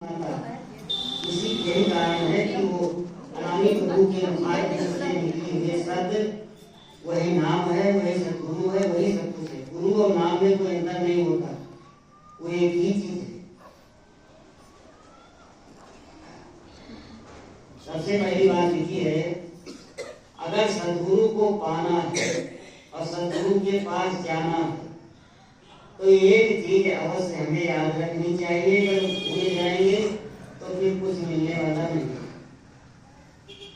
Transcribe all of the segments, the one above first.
इसी यही कारण है कि वो अनामी प्रभु के मुखार से निकली हुई शब्द वही नाम है, वही सद्गुरु है, वही सब कुछ है। गुरु और नाम में कोई अंतर नहीं होता, वो एक ही चीज है। सबसे पहली बात लिखी है, अगर सद्गुरु को पाना है और सद्गुरु के पास जाना है तो एक चीज अवश्य हमें याद रखनी चाहिए, अगर भूल जाएंगे तो फिर कुछ मिलने वाला नहीं।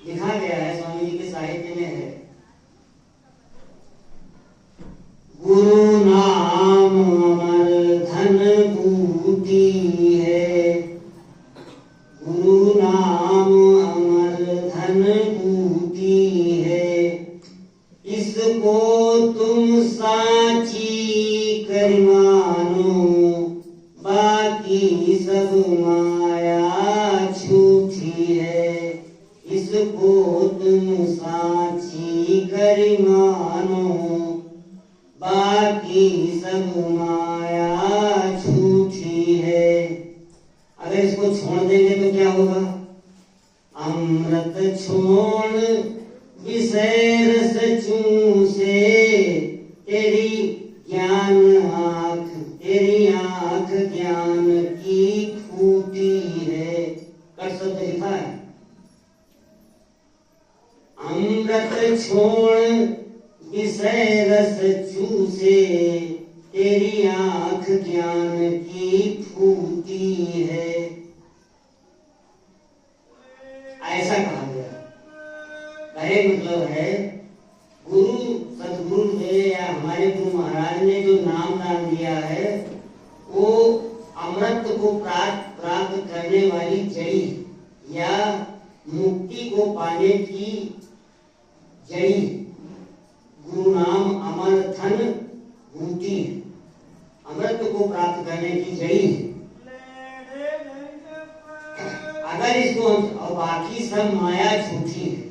लिखा गया है, स्वामी जी के साहित्य में है, गुरु नाम अमर धन बूटी है, गुरु नाम अमर धन बूटी है, इसको तुम साची कर मानो, बाकी सब माया झूठी है, इसको तुम साची कर मानो, बाकी सब माया झूठी है। अगर इसको छोड़ देंगे तो क्या होगा? अमृत छोड़ विषय रस चूसे, तेरी ज्ञान आँख, तेरी आँख ज्ञान की फूटी है। कर शब्द लिखा है, अमृत छोड़ विषय रस चूसे, तेरी आँख ज्ञान की फूटी है। ऐसा कहा गया। कहे मतलब है, गुरु सदगुरु ने या हमारे गुरु महाराज ने जो नाम दान दिया है वो अमृत को प्राप्त करने वाली जड़ी या मुक्ति को पाने की जड़ी। गुरु नाम अमर धन बूटी, अमृत को प्राप्त करने की जड़ी। अगर इसको और बाकी सब माया झूठी है,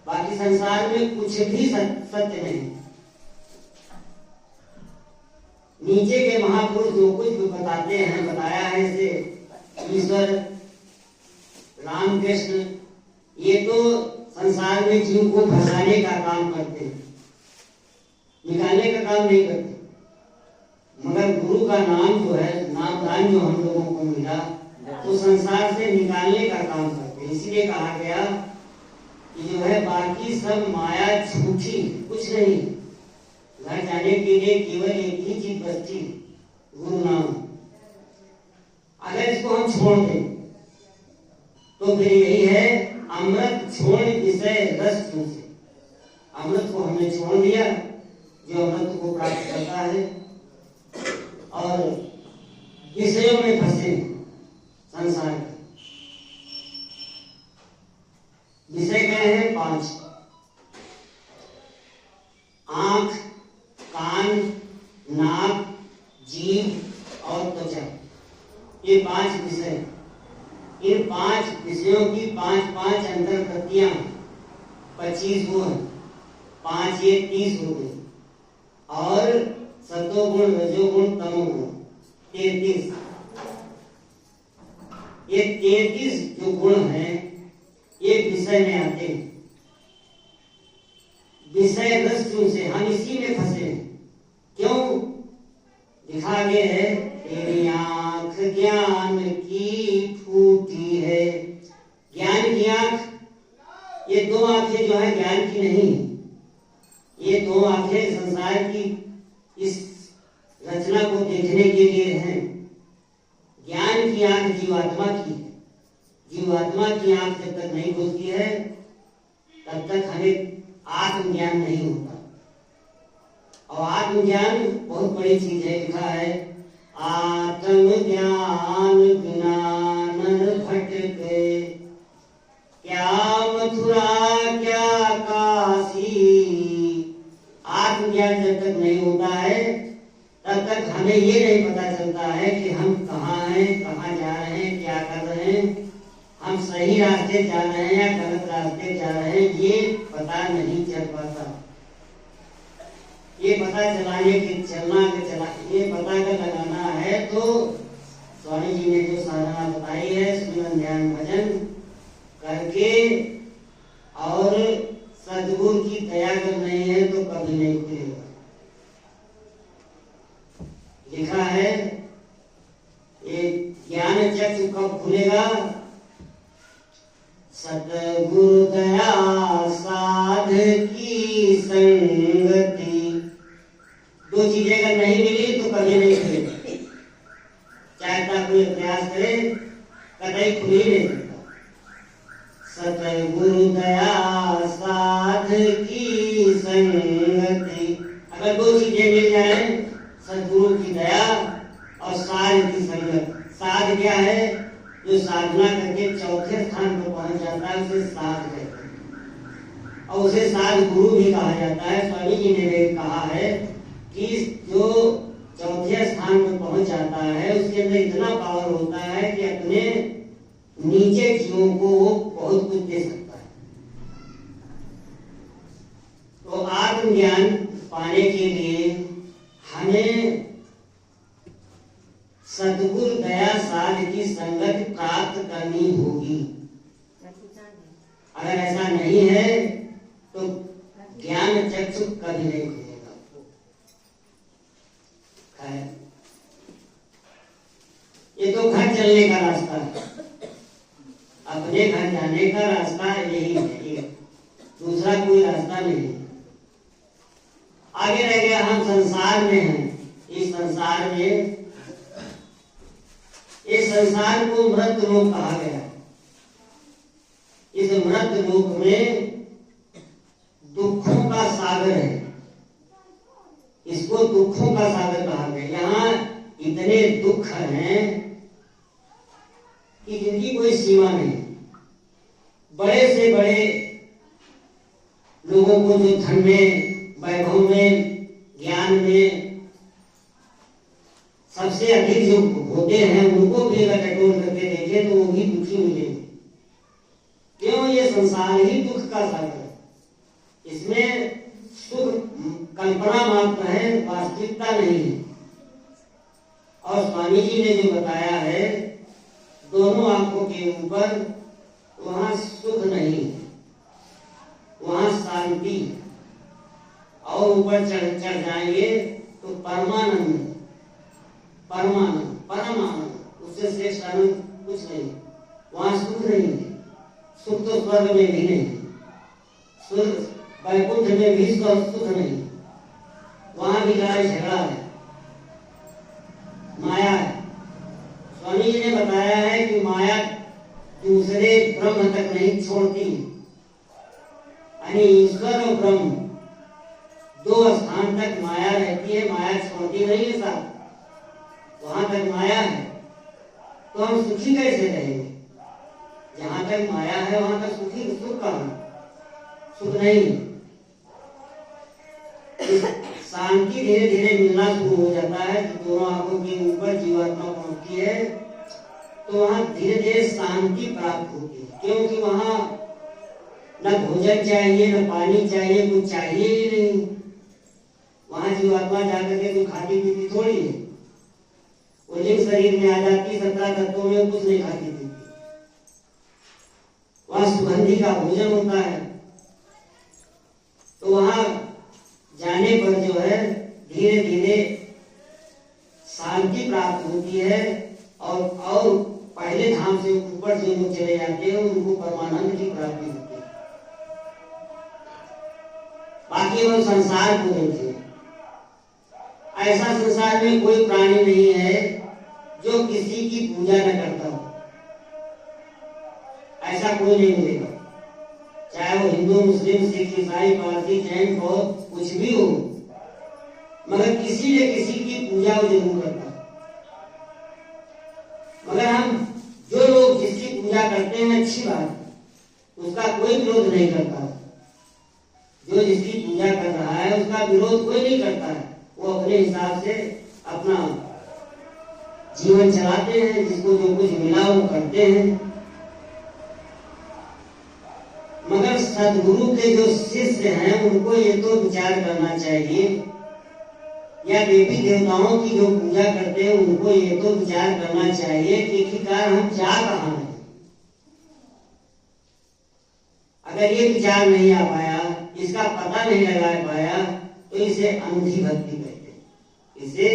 बाकी संसार में कुछ भी सत्य नहीं। नीचे के महापुरुष जो कुछ भी बताते हैं, बताया है इसे ईश्वर रामकृष्ण, ये तो संसार में जीव को फंसाने का काम करते हैं, निकालने का काम नहीं करते। मगर गुरु का नाम जो है, नाम दान जो हम लोगों को मिला, तो संसार से निकालने का काम करते हैं। इसीलिए कहा गया कि जो है बाकी सब माया झूठी, कुछ नहीं। घर जाने के लिए केवल एक ही चीज बचती, गुरु नाम। अगर इसको हम छोड़ दें तो फिर यही है, अमृत छोड़ विषय रस चूसे। अमृत को हमने छोड़ दिया जो अमृत को प्राप्त करता है, और विषयों में फंसे संसार के। विषय क्या है? 5, आंख, कान, नाक, जीभ और त्वचा। ये 5 विषय। इन 5 विषयों की 5-5 अंतर्प्रतियां 25 गुण, 5 ये 30 हो गई, और सत्वगुण, रजोगुण, तमोगुण 33। ये 33 जो गुण हैं ये विषय में आते हैं। विषय रस से हम इसी में फंसे हैं। क्यों? लिखा गया है, तेरी आंख ज्ञान की फूटी है। ज्ञान की आंख, ये 2 आंखें जो है ज्ञान की नहीं, ये 2 आंखें संसार की इस रचना को देखने के लिए हैं। ज्ञान की आंख जीवात्मा की है। जीवात्मा की आंख जब तक नहीं खुलती है तब तक हमें आत्मज्ञान नहीं होता। और आत्मज्ञान बहुत बड़ी चीज है। लिखा है, आत्मज्ञान बिना नर भटके, क्या मथुरा क्या काशी। आत्मज्ञान जब तक नहीं होता है तब तक हमें ये नहीं पता चलता है कि हम कहाँ हैं, कहाँ जा रहे हैं, क्या कर रहे हैं, हम सही रास्ते जा रहे हैं या गलत रास्ते जा रहे हैं, ये पता नहीं चल पाता। ये पता चलाने के चलना के चला, ये पता कर लगाना है तो स्वामी जी ने जो साधना बताई है, सुमन ध्यान भजन करके और सद्गुरु की दया अगर नहीं है तो कभी नहीं खुलेगा। लिखा है ये ज्ञान चक्षु कब खुलेगा? सतगुरु दया साध की संगति। दो चीजें अगर नहीं मिली तो कभी नहीं खुलेगा। चाहे तक कोई प्रयास करे कतई खुल ही नहीं सकता। सतगुरु दया साध की संगति, अगर दो चीजें मिल जाए, सतगुरु की दया और साध की संगत। साध क्या है? जो साधना करके चौथे स्थान पर पहुंच जाता है उसे साध कहते हैं, और उसे साध गुरु भी कहा जाता है। स्वामी जी ने कहा है कि जो चौथे स्थान पर पहुंच जाता है उसके अंदर इतना पावर होता है कि अपने नीचे जीवों को वो बहुत कुछ दे सकता है। तो आत्मज्ञान पाने के लिए हमें सद्गुरु दया साध की संगत प्राप्त करनी होगी। अगर ऐसा नहीं है तो ज्ञान चक्षु कभी नहीं खुलेगा। ये तो घर चलने का रास्ता है, अपने घर जाने का रास्ता यही है, दूसरा कोई रास्ता नहीं। आगे रह गया हम संसार में हैं। इस संसार में, इस संसार को मृत लोक कहा गया है। इस मृत लोक में दुखों का सागर है, इसको दुखों का सागर कहा गया। यहाँ इतने दुख हैं कि जिनकी कोई सीमा नहीं। बड़े से बड़े लोगों को जो धन में, वैभव में, ज्ञान में सबसे अधिक जो होते हैं उनको भी अगर टटोल करके देखे तो वो भी दुखी मिलेंगे। क्यों? ये संसार ही दुख का सागर है। इसमें सुख कल्पना मात्र है, वास्तविकता नहीं है। और स्वामी जी ने जो बताया है दोनों आंखों के ऊपर, वहां सुख नहीं है, वहां शांति। और ऊपर चढ़ जाएंगे तो परमानंद, परमानंद, परमानंद, उससे श्रेष्ठ आनंद कुछ नहीं। वहां सुख नहीं है। सुख तो स्वर्ग में भी नहीं, स्वर्ग वैकुंठ में भी सुख नहीं। वहां भी लड़ाई झगड़ा है, माया है। स्वामी जी ने बताया है कि माया दूसरे ब्रह्म तक नहीं छोड़ती, यानी ईश्वर और ब्रह्म दो स्थान तक माया रहती है, माया छोड़ती नहीं है साथ। वहां तक माया है तो हम सुखी कैसे रहेंगे? जहां तक माया है वहां तक सुखी, सुख कहां? सुख नहीं। शांति धीरे धीरे मिलना शुरू हो जाता है। तो दोनों आंखों के ऊपर जीवात्मा पहुंचती है तो वहां धीरे धीरे शांति प्राप्त होती है। क्योंकि वहां न भोजन चाहिए, न पानी चाहिए, कुछ चाहिए ही नहीं। वहां जीवात्मा जाकर के कोई खाती पीती थोड़ी है। वो लिंग शरीर में आ जाती, 17 तत्वों में कुछ नहीं खाती पीती। वहां सुगंधी का भोजन होता है। तो वहां जाने पर जो है धीरे धीरे शांति प्राप्त होती है। और पहले धाम से ऊपर जो लोग चले जाते हैं उनको परमानंद की प्राप्ति होती है। बाकी वो संसार को देखते हैं। ऐसा संसार में कोई प्राणी नहीं है जो किसी की पूजा न करता हो। ऐसा कोई नहीं मिलेगा, चाहे वो हिंदू, मुस्लिम, सिख, ईसाई, पारसी, जैन, बौद्ध कुछ भी हो, मगर किसी न किसी की पूजा वो जरूर करता है। मगर हम जो लोग जिसकी पूजा करते हैं अच्छी बात है, उसका कोई विरोध नहीं करता। जो जिसकी पूजा कर रहा है उसका विरोध कोई नहीं करता है। वो अपने हिसाब से अपना जीवन चलाते हैं, जिसको जो कुछ मिला वो करते हैं। मगर सदगुरु के जो शिष्य हैं उनको ये तो विचार करना चाहिए या देवी देवताओं की जो पूजा करते हैं उनको ये तो विचार करना चाहिए कि आखिरकार हम जा कहाँ हैं। अगर ये विचार नहीं आ पाया, इसका पता नहीं लगा पाया, तो इसे अंधी भक्ति कहते हैं। इसे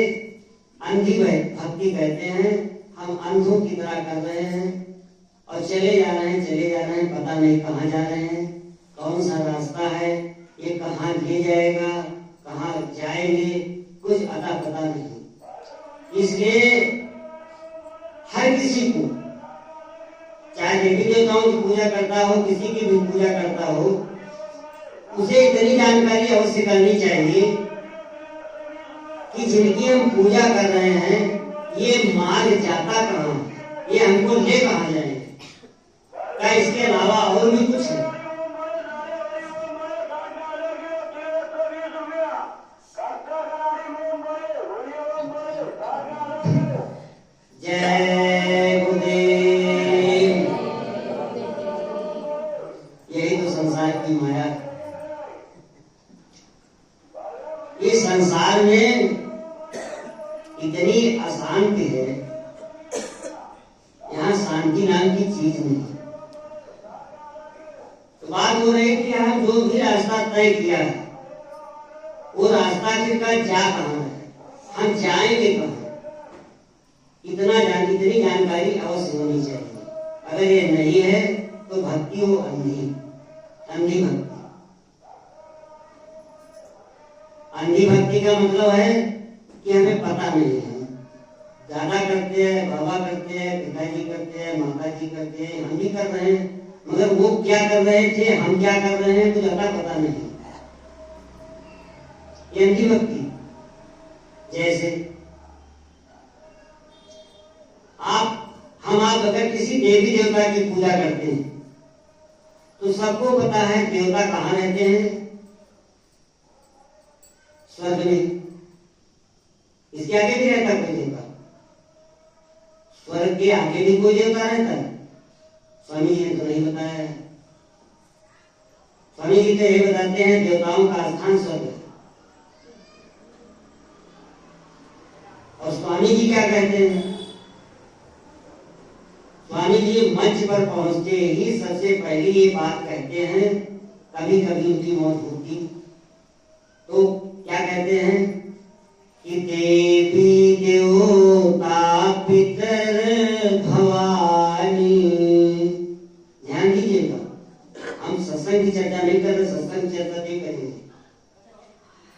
अंधी भक्ति कहते हैं। हम अंधों की तरह कर रहे हैं और चले जा रहे हैं, पता नहीं कहाँ जा रहे हैं, कौन सा रास्ता है, ये कहाँ ले जाएगा, कहाँ जाएंगे, कुछ अता पता नहीं। इसलिए हर किसी को, चाहे देवी देवताओं की पूजा करता हो, किसी की भी पूजा करता हो, उसे इतनी जानकारी अवश्य करनी चाहिए कि जिनकी हम पूजा कर रहे हैं ये मार्ग जाता कहाँ है, ये हमको ले कहाँ जाएंगे, क्या इसके अलावा और भी कुछ है। जय गुरुदेव। यही तो संसार की माया है। इस संसार में इतनी अशांति है, यहाँ शांति नाम की चीज नहीं। तो बात हो रही है कि हम जो भी रास्ता तय किया है वो रास्ता आखिरकार जा कहाँ है, हम जाएंगे कहाँ, इतनी जानकारी अवश्य होनी चाहिए। अगर ये नहीं है तो भक्ति वो अंधी भक्ति। अंधी भक्ति का मतलब है कि हमें पता नहीं है, दादा करते हैं, बाबा करते हैं, पिताजी करते हैं, माता जी करते हैं, हम भी कर रहे हैं, मगर वो क्या कर रहे थे, हम क्या कर रहे हैं, कुछ अता पता नहीं। ये अंधी भक्ति। जैसे हम आप अगर किसी देवी देवता की पूजा करते हैं तो सबको पता है देवता कहाँ रहते हैं, स्वर्ग में। इसके आगे भी रहता कोई देवता? स्वर्ग के आगे भी कोई देवता रहता है? स्वामी जी ने तो नहीं बताया है। स्वामी जी तो यही बताते हैं देवताओं का स्थान स्वर्ग है। और स्वामी जी क्या कहते हैं? स्वामी जी मंच पर पहुंचते ही सबसे पहले ये बात कहते हैं, कभी कभी उनकी मौत होती तो क्या कहते हैं कि देवी देवता पितर भवानी। ध्यान दीजिएगा, हम सत्संग की चर्चा नहीं कर रहे, सत्संग की चर्चा नहीं करेंगे।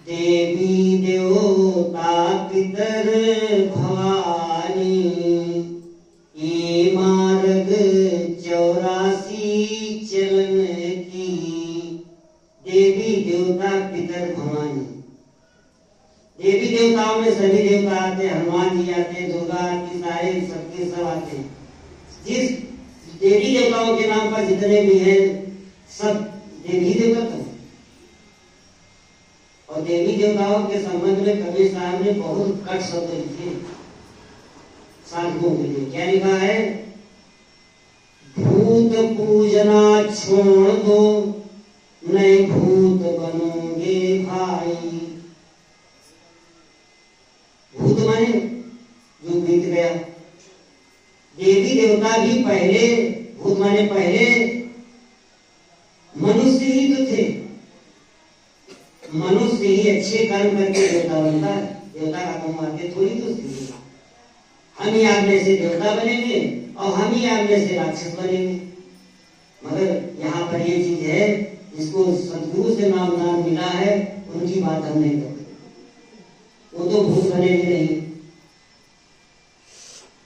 देवी देवता पितर भवानी, ये मार्ग 84 चलन की। देवी देवता पितर भवानी, देवी देवताओं में सभी देवता आते, हनुमान जी आते, दुर्गा आती, सारे सबके सब आते। जिस देवी देवताओं के नाम पर जितने भी हैं सब देवी देवता तो। और देवी देवताओं के संबंध में कबीर साहब ने बहुत कट शब्द लिखे साधुओं के लिए। क्या लिखा है? भूत पूजना छोड़ दो, नए भूत बनोगे भाई। भूत माने जो बीत गया, देवी देवता भी पहले, भूत माने पहले मनुष्य ही तो थे। मनुष्य ही अच्छे कर्म करके देवता बनता है, देवता का काम आगे थोड़ी तो सीधी। हम ही आप में से देवता बनेंगे और हम ही आप में से राक्षस बनेंगे। मगर यहाँ पर ये चीज है, जिसको सदगुरु से नाम मिला है उनकी बात हम नहीं करते, वो तो भूत बनेंगे नहीं।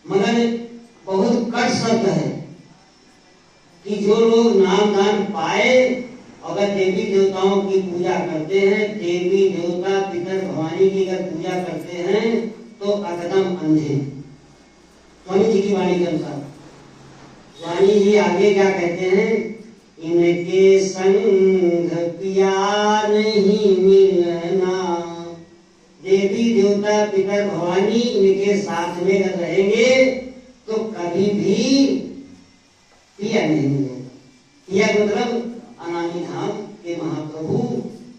मगर बहुत कट शब्द है कि जो लोग नाम दान पाए, अगर देवी देवताओं की पूजा करते हैं, देवी देवता पितर भवानी की अगर पूजा करते हैं तो एकदम अंधे। स्वामी जी की वाणी के अनुसार स्वामी जी आगे क्या कहते हैं? इनके संग पिया नहीं मिलना। देवी देवता पितर भवानी इनके साथ में रहेंगे तो कभी भी पिया नहीं मिलेगा। पिया मतलब अनामी धाम के महाप्रभु,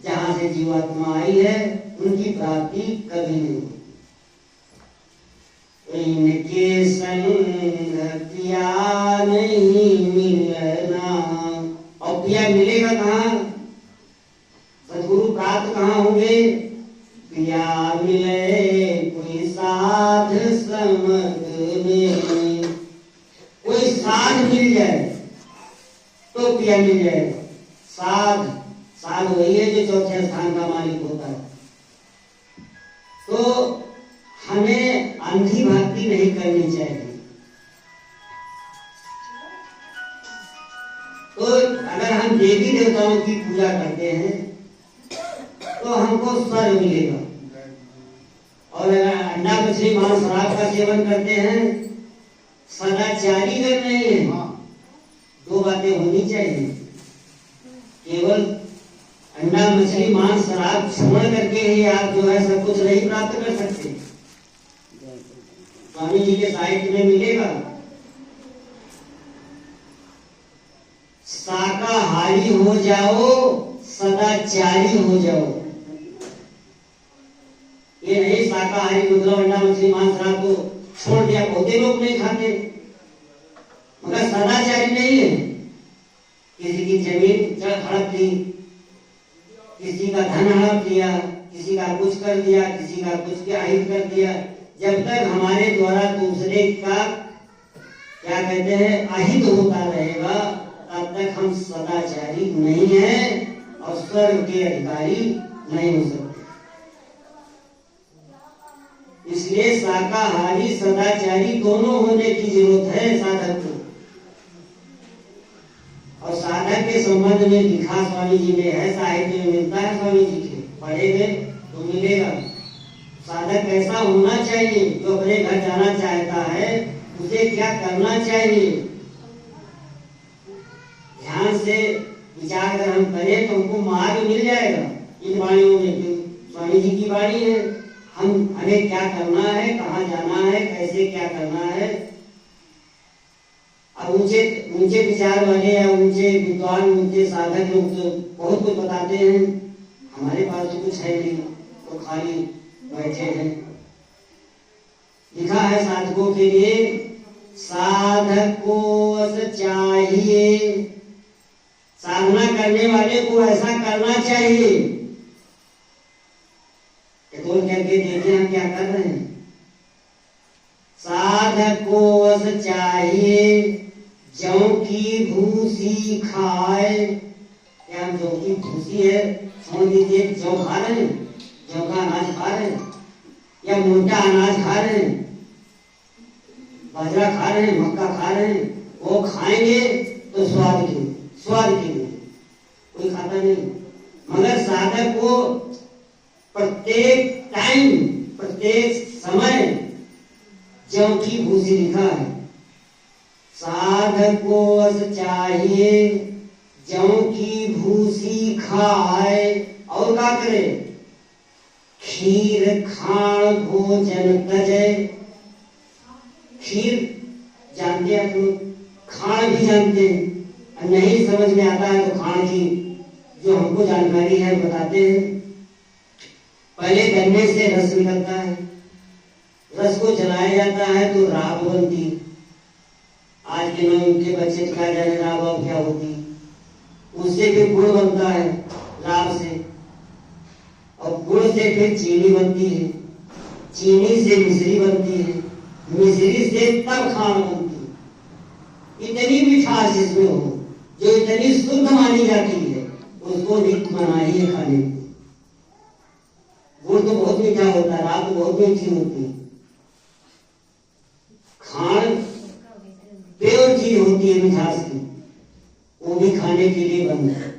जहाँ से जीवात्मा आई है उनकी प्राप्ति कभी नहीं होती। इनके संग पिया नहीं मिलना, और पिया मिलेगा कहाँ? सदगुरु प्राप्त कहाँ होंगे? पिया मिले कोई साध समझ में, कोई साध मिल जाए तो पिया मिल जाएगा। साध, साध वही है जो चौथे स्थान का मालिक होता है। तो हमें अंधी भक्ति नहीं करनी चाहिए। तो अगर हम देवी देवताओं की पूजा करते हैं तो हमको स्वर्ग मिलेगा, और अगर अंडा मछली मांस शराब का सेवन करते हैं, सदाचारी कर रहे हैं, दो बातें होनी चाहिए। केवल अंडा मछली मांस शराब छोड़ करके ही आप जो है सब कुछ नहीं प्राप्त कर सकते। स्वामी जी के साहित्य में मिलेगा, शाकाहारी हो जाओ, सदाचारी हो जाओ। ये नहीं शाकाहारी मतलब अंडा मछली मांस शराब को छोड़ दिया, बहुते लोग नहीं खाते, मगर सदाचारी नहीं है। किसी की जमीन हड़प ली, किसी का धन हड़प लिया, किसी का कुछ कर दिया, किसी का कुछ के अहित कर दिया। जब तक हमारे द्वारा दूसरे का क्या कहते हैं अहित होता रहेगा, तब तक हम सदाचारी नहीं हैं और स्वर्ग के अधिकारी नहीं हो सकते। इसलिए शाकाहारी सदाचारी दोनों होने की जरूरत है साधक को। और साधक के संबंध में लिखा स्वामी जी ने है, साहित्य में मिलता है, स्वामी जी के पढ़ेंगे तो मिलेगा। साधक कैसा होना चाहिए? जो अपने घर जाना चाहता है उसे क्या करना चाहिए? ध्यान से विचार अगर हम करें तो हमको मार्ग मिल जाएगा इन वाणियों में। स्वामी जी की वाणी है, हमें क्या करना है, कहाँ जाना है, कैसे क्या करना है। अब ऊंचे विचार वाले या ऊंचे विद्वान, ऊंचे साधक लोग तो बहुत कुछ बताते हैं, हमारे पास तो कुछ है नहीं, तो खाली बैठे हैं। लिखा है साधकों के लिए, साधक को चाहिए, साधना करने वाले को ऐसा करना चाहिए। बोल करके देखिए हम क्या कर रहे हैं। साधक को चाहिए जौ की भूसी खाए। क्या हम जौ की भूसी है समझ लीजिए, जौ खा रहे हैं, जौ का अनाज खा रहे हैं, या मोटा अनाज खा रहे हैं, बाजरा खा रहे हैं, मक्का खा रहे हैं। वो खाएंगे तो स्वाद के लिए, कोई खाता नहीं। मगर साधक को प्रत्येक टाइम, प्रत्येक समय जौ की भूसी लिखा है। साधक को चाहिए जौ की भूसी खाए, और क्या करे? खीर खाण भोजन तजे। खीर जानते हैं तुम, खाण भी जानते हैं, नहीं समझ में आता है तो खाण की जो हमको जानकारी है बताते हैं। पहले गन्ने से रस निकलता है, रस को जलाया जाता है तो राब बनती। आज के लोग के बच्चे क्या जाने राब क्या होती। उससे फिर गुड़ बनता है राब से, और गुड़ से फिर चीनी बनती है, चीनी से मिश्री बनती है, मिश्री से तब खाण बनती है। इतनी मिठास जिसमें हो, जो इतनी शुद्ध मानी जाती है, उसको नित्य मनाही है खाने की। गुड़ तो बहुत मीठा होता है, राब तो बहुत मीठी होती है। खाण प्योर चीज होती है मिठास की, वो भी खाने के लिए बंद है।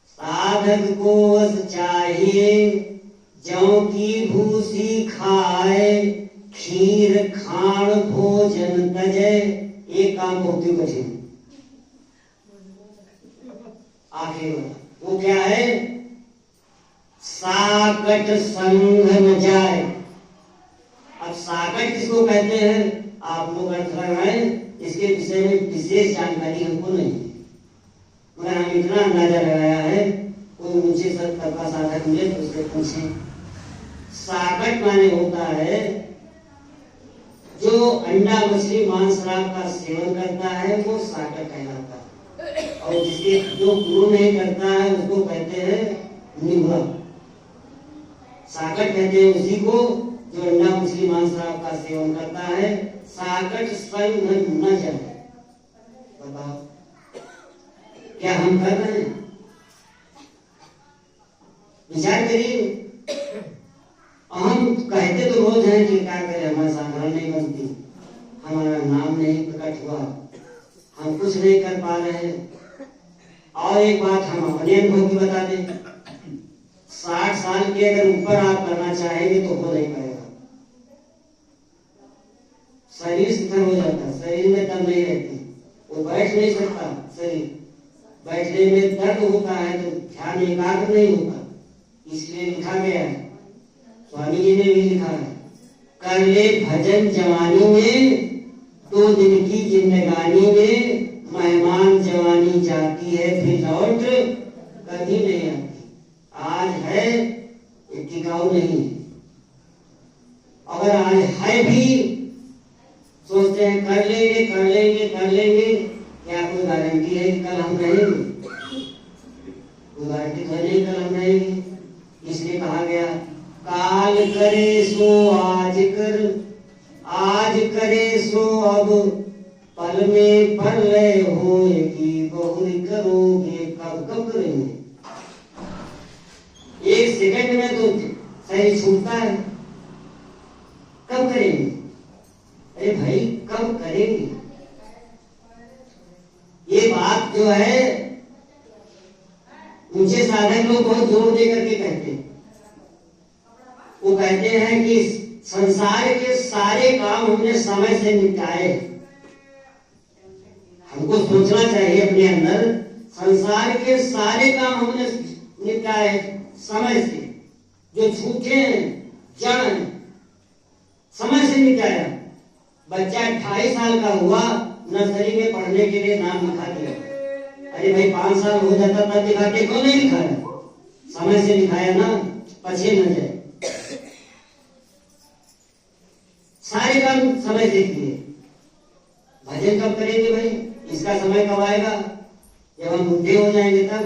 साधक को चाहिए जौ की भूसी खाए, खीर खाण भोजन तजे। एक काम बहुत ही कठिन, आखिर वो क्या है? साकट संग न जाए। अब साकट किसको कहते हैं आप लोग अर्थ लगाएं, इसके विषय में विशेष जानकारी हमको नहीं है, मगर हम इतना अंदाजा लगाया है कोई ऊंचे स्तर का साधक मिले तो उससे पूछें। साकट माने होता है जो अंडा मछली मांस शराब का सेवन करता है वो साकट कहलाता है, और जिसके जो गुरु नहीं करता है उसको कहते हैं निभा। साकट कहते हैं उसी को जो अंडा मछली मांस शराब का सेवन करता है। साकट स्वयं न जाए। बताओ क्या हम कर रहे हैं? विचार करिए। हम कहते तो रोज हैं कि क्या करें, हमारे साधारण नहीं बनती, हमारा नाम नहीं प्रकट हुआ, हम कुछ नहीं कर पा रहे हैं। और एक बात हम अपने अनुभव की बता दें, 60 साल के अगर ऊपर आप करना चाहेंगे तो हो नहीं पाएगा। शरीर शिथिल हो जाता है, शरीर में दम नहीं रहती, वो बैठ नहीं सकता। शरीर बैठने में दर्द होता है तो ध्यान एकाग्र नहीं होता। इसलिए लिखा गया है, स्वामी जी ने भी लिखा है, कर ले भजन जवानी में, 2 दिन की जिंदगानी में, मेहमान जवानी जाती है फिर लौट कभी नहीं आती। आज है ये टिकाऊ नहीं, अगर आज है भी सोचते हैं कर लेंगे कर लेंगे कर लेंगे, क्या कोई गारंटी है कि कल हम रहेंगे? कोई गारंटी तो नहीं कल हम रहेंगे। इसलिए कहा गया काल करे सो आज कर, आज करे सो अब, पल में पल होए कि बहुरी करोगे कब कब करेंगे। एक सेकंड में तो शरीर छूटता है, कब करेंगे? अरे भाई कब करेंगे? ये बात जो है ऊंचे साधक लोग बहुत जोर दे करके कहते हैं। वो कहते हैं कि संसार के सारे काम हमने समय से निपटाए। हमको सोचना चाहिए अपने अंदर, संसार के सारे काम हमने निपटाए समय से। जो झूठे हैं, जड़ हैं, समय से निपटाया। बच्चा 28 साल का हुआ, नर्सरी में पढ़ने के लिए नाम लिखा दिया। अरे भाई 5 साल हो जाता तब दिखाते, क्यों नहीं लिखाया? समय से लिखाया ना, पछे न जाए। सारे काम समय से किए। भजन कब करेंगे भाई? इसका समय कब आएगा? जब हम बुढ़े हो जाएंगे तब।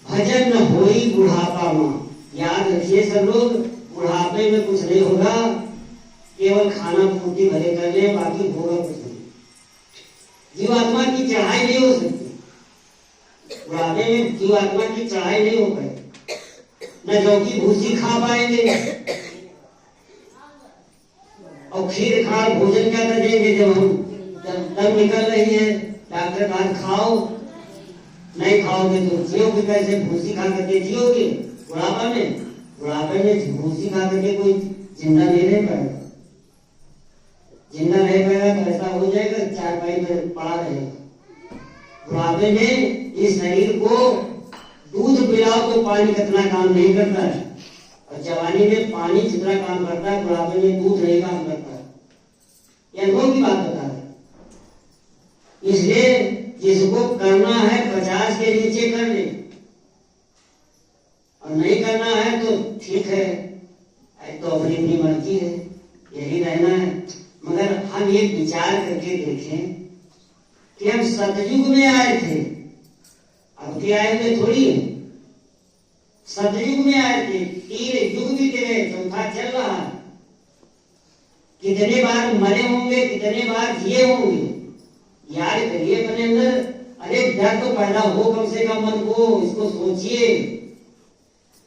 भजन न होई बुढ़ापा में। याद रखिए सब लोग, बुढ़ापे में कुछ नहीं होगा, केवल खाना पूर्ति भले कर ले, बाकी होगा कुछ नहीं। जीवात्मा की चढ़ाई नहीं हो सकती। बुढ़ापे में जीवात्मा की चढ़ाई नहीं हो पाएगी। न जौ की भूसी खा पाएंगे और खीर खा भोजन क्या कर देंगे जब हम दम निकल रही है। डॉक्टर कहा खाओ, नहीं खाओगे तो जियोगे कैसे? भूसी खा करके जियोगे बुढ़ापा में? बुढ़ापे में भूसी खा करके कोई जिंदा नहीं रह पाएगा। जिंदा रह पाएगा तो ऐसा हो जाएगा चारपाई में पड़ा रहेगा। बुढ़ापे में इस शरीर को दूध पिलाओ तो पानी कितना काम नहीं करता है, और जवानी में पानी जितना काम करता है बुढ़ापे में दूध नहीं काम करता है। यह अनुभव की बात बता रहे। इसलिए जिसको करना है 50 के नीचे कर ले, और नहीं करना है तो ठीक है, तो अपनी अपनी मर्जी है, यही रहना है। मगर हम ये विचार करके देखें कि हम सतयुग में आए थे, अब के आए हुए थोड़ी है। सतयुग में आए थे, 3 युग बीत गए, चौथा चल रहा है। कितने बार मरे होंगे, कितने बार जिए होंगे, याद करिए अपने अंदर। अरे डर तो पैदा हो कम से कम मन को, इसको सोचिए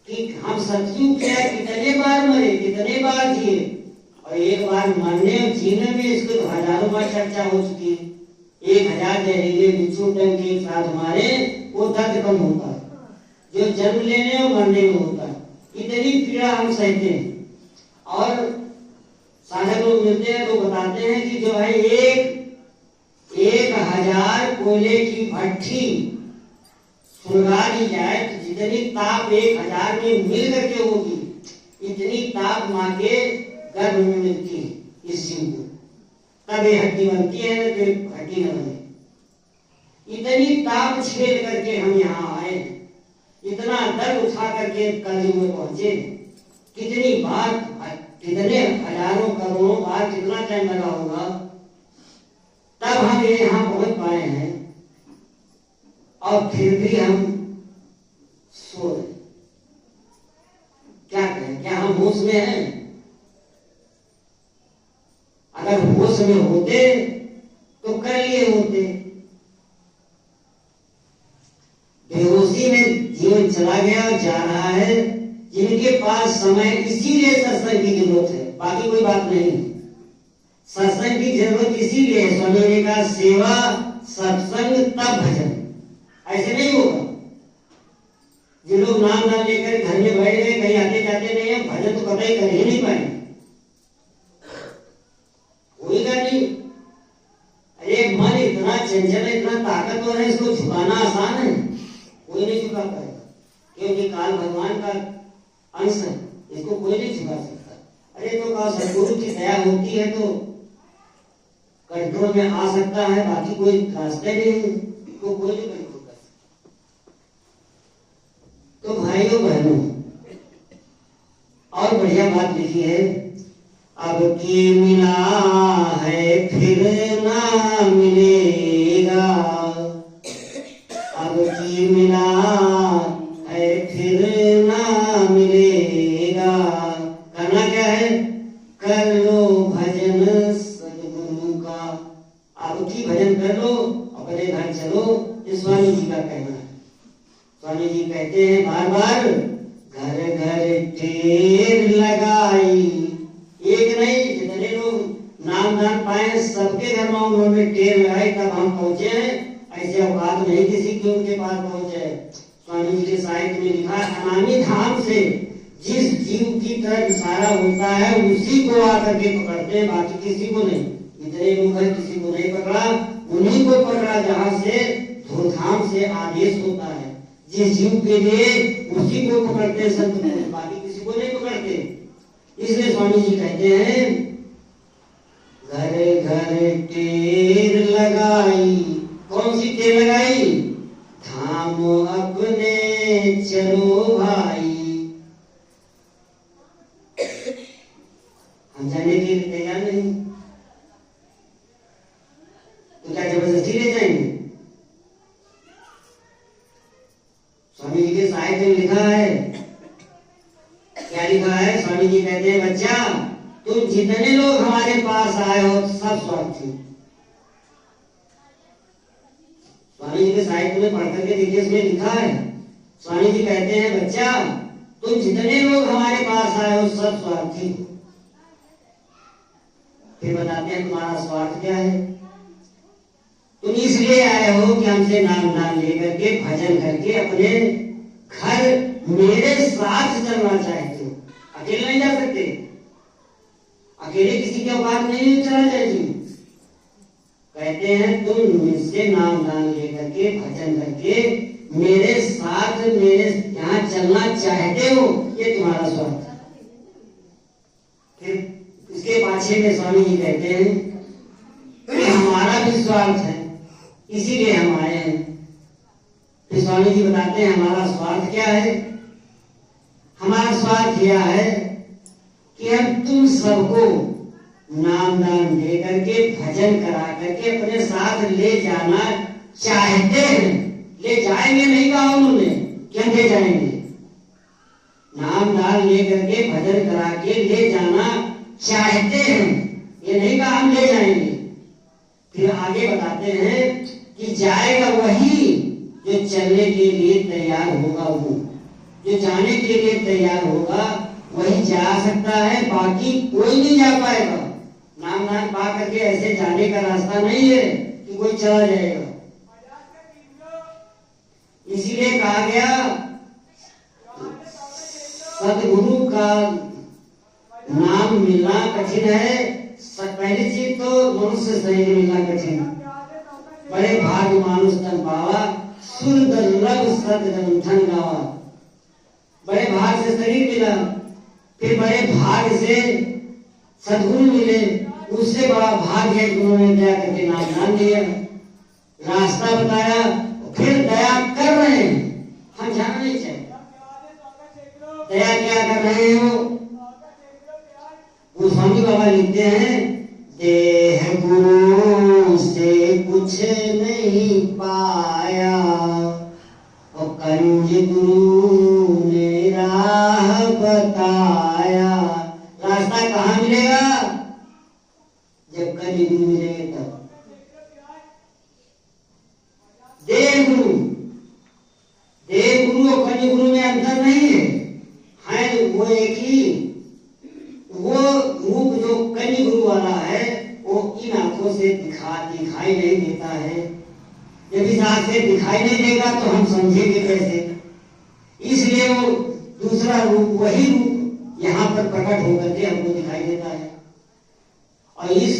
कि हम सतयुग क्या कितने बार मरे, कितने बार जिए, और एक बार मरने और जीने में इसको तो हजारों बार चर्चा हो चुकी है। 1000 जहरीले बिच्छू डंक के साथ मारे, वो दर्द कम होता है जो जन्म लेने और मरने में होता है। इतनी पीड़ा हम सहते हैं। और साधक लोग मिलते हैं तो बताते हैं कि जो है 1000 कोयले की भट्ठी सुलगा दी जाए तो जितनी ताप 1000 में मिल करके होगी, इतनी ताप माँ के गर्भ में मिलती है इस जीव को। तब ये हड्डी बनती है, फिर हड्डी न बने। इतनी ताप छेड़ करके हम यहाँ आए, इतना दर्द उठा करके कलयुग में पहुंचे, कितनी बार, कितने हजारों करोड़ों बार कितना टाइम लगा होगा, तब हम ये यहाँ पहुंच पाए हैं। और फिर भी हम सो रहे, क्या करें? क्या हम होश में हैं? अगर होश में होते तो कर लिए होते। बेहोशी में जीवन चला गया और जा रहा है। जिनके पास समय, इसीलिए सत्संग की जरूरत है, बाकी कोई बात नहीं। सत्संग की जरूरत इसीलिए है, स्वामी ने कहा सेवा सत्संग तब भजन। ऐसे नहीं होगा। जिन लोग नाम नाम लेकर घर में बैठ गए, कहीं आते जाते नहीं है, भजन तो कभी कर ही नहीं पाएंगे, होगा नहीं। अरे मन इतना चंचल है, इतना ताकतवर है, इसको झुकाना आसान है? कोई नहीं झुका पाएगा, क्योंकि काल भगवान का अंश है, इसको कोई नहीं झुका सकता। अरे तो कहा सदगुरु की दया होती है तो कंट्रोल में आ सकता है, बाकी कोई रास्ते नहीं है, इसको कोई नहीं कंट्रोल कर सकता। तो भाइयों बहनों, और बढ़िया बात लिखी है, अब की मिला है फिर ना मिलेगा, अब की मिला है फिर ना मिलेगा। करना क्या है? कर लो भजन सदगुरु का। अब की भजन कर लो, अपने घर चलो, ये स्वामी जी का कहना है। स्वामी जी कहते हैं बार बार, घर घर ढेर लगाई, एक नहीं जितने लोग नाम दान पाए सबके घर में उन्होंने ढेर लगाई, तब हम पहुंचे हैं। ऐसे औकात नहीं किसी के उनके पास पहुंचे। स्वामी जी के साहित्य में लिखा, अनामी धाम से जिस जीव की तरफ इशारा होता है उसी को आकर के पकड़ते हैं, बाकी किसी को नहीं। इतने लोग हैं, किसी को नहीं पकड़ा, उन्हीं को पकड़ा जहाँ से धूमधाम से आदेश होता है। जिस जीव के लिए उसी को पकड़ते संत, बाकी किसी को नहीं पकड़ते। इसलिए स्वामी जी कहते हैं, घर घर टेर लगाई। कौन सी टेर लगाई? धाम अपने चलो भाई। हम जाने के लिए तैयार नहीं, तो क्या जबरदस्ती ले जाएंगे? स्वामी जी के साहित्य में लिखा है, क्या लिखा है? स्वामी जी कहते हैं, बच्चा तुम जितने लोग हमारे पास आए हो सब स्वार्थी। स्वामी जी के साहित्य में पढ़ करके देखिए, इसमें लिखा है, स्वामी जी कहते हैं, बच्चा तुम जितने लोग हमारे पास आए हो सब स्वार्थी। फिर बताते हैं तुम्हारा स्वार्थ क्या है? तुम इसलिए आए हो कि हमसे नाम नाम लेकर के भजन करके अपने घर मेरे साथ चलना चाहते हो। अकेले नहीं जा सकते, अकेले किसी के औकात नहीं चला जाएगी। कहते हैं तुम मुझसे नाम दान लेकर के भजन करके मेरे साथ मेरे यहाँ चलना चाहते हो, ये तुम्हारा स्वार्थ है। फिर इसके पाछे में स्वामी जी कहते हैं कि हमारा भी स्वार्थ है, इसीलिए हम आए हैं। फिर स्वामी जी बताते हैं हमारा स्वार्थ क्या है? हमारा स्वार्थ यह है कि हम तुम सबको नाम दान दे करके भजन करा करके अपने साथ ले जाना चाहते हैं। ले जाएंगे नहीं कहा उन्होंने, क्या ले जाएंगे? नाम दान ले करके भजन करा के ले जाना चाहते हैं, ये नहीं कहा हम ले जाएंगे। फिर आगे बताते हैं कि जाएगा वही जो चलने के लिए तैयार होगा, वो जो जाने के लिए तैयार होगा वही जा सकता है, बाकी कोई नहीं जा पाएगा। नाम दान पा करके ऐसे जाने का रास्ता नहीं है कि कोई चला जाएगा। इसीलिए कहा गया सदगुरु का नाम मिलना कठिन है। पहली चीज तो मनुष्य शरीर मिलना कठिन, बड़े भाग्य मानुष तन पावा, सुर दुर्लभ सदग्रंथन गावा। बड़े भाग से शरीर मिला, फिर बड़े भाग से सदगुरु मिले, उससे बड़ा भाग्य है कि उन्होंने दया करके नाम दान दिया। रास्ता बताया, फिर दया कर रहे हैं। हम जानना नहीं चाहिए दया क्या कर रहे हो। वो स्वामी बाबा लिखते हैं, देह गुरु से कुछ नहीं पाया और कंज गुरु ने राह बताया। रास्ता कहाँ मिलेगा? जब कंज गुरु मिलेंगे तब। देव गुरु और कंज गुरु में अंतर नहीं है, वो एक ही। वो रूप जो कंज गुरु वाला है वो इन आंखों से दिखाई नहीं देता है। जब इस आंख से दिखाई नहीं देगा तो हम समझेंगे कैसे? इसलिए वो दूसरा रूप, वही रूप यहाँ पर प्रकट होकर के हमको दिखाई देता है। और इस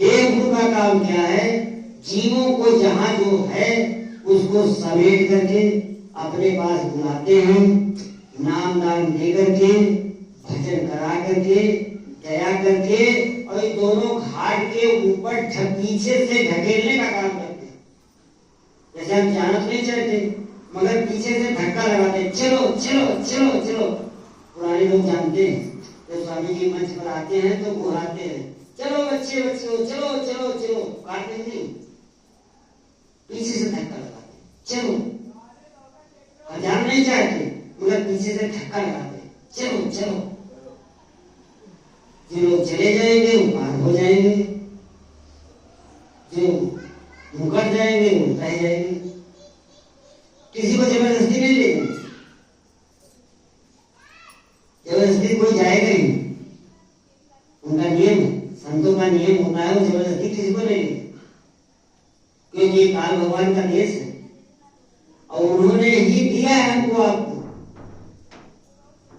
देव गुरु का काम क्या है? जीवों को जहां जो है उसको समेट करके अपने पास बुलाते हैं, नाम दान दे करके, भजन करा करके, दया करके, और ये दोनों घाट के ऊपर पीछे से ढकेलने का काम करते हैं। जैसे हम जाना तो नहीं चाहते मगर पीछे से धक्का लगाते हैं, चलो चलो चलो चलो। पुराने लोग जानते हैं, जब स्वामी जी मंच पर आते हैं तो बुलाते हैं, चलो बच्चे बच्चों, चलो चलो चलो। काटते नहीं, पीछे से धक्का लगाते, चलो। जाना नहीं चाहते मगर पीछे से धक्का लगाते, चलो चलो। जो लोग चले जाएंगे वो पार हो जाएंगे, जो मुकर जाएंगे वो रह जाएंगे। किसी को जबरदस्ती नहीं लेंगे, जबरदस्ती कोई जाएगा ही। उनका नियम, संतों का नियम होता है, वो जबरदस्ती किसी को नहीं लेंगे, क्योंकि ये काल भगवान का देश है और उन्होंने ही दिया है हमको आपको।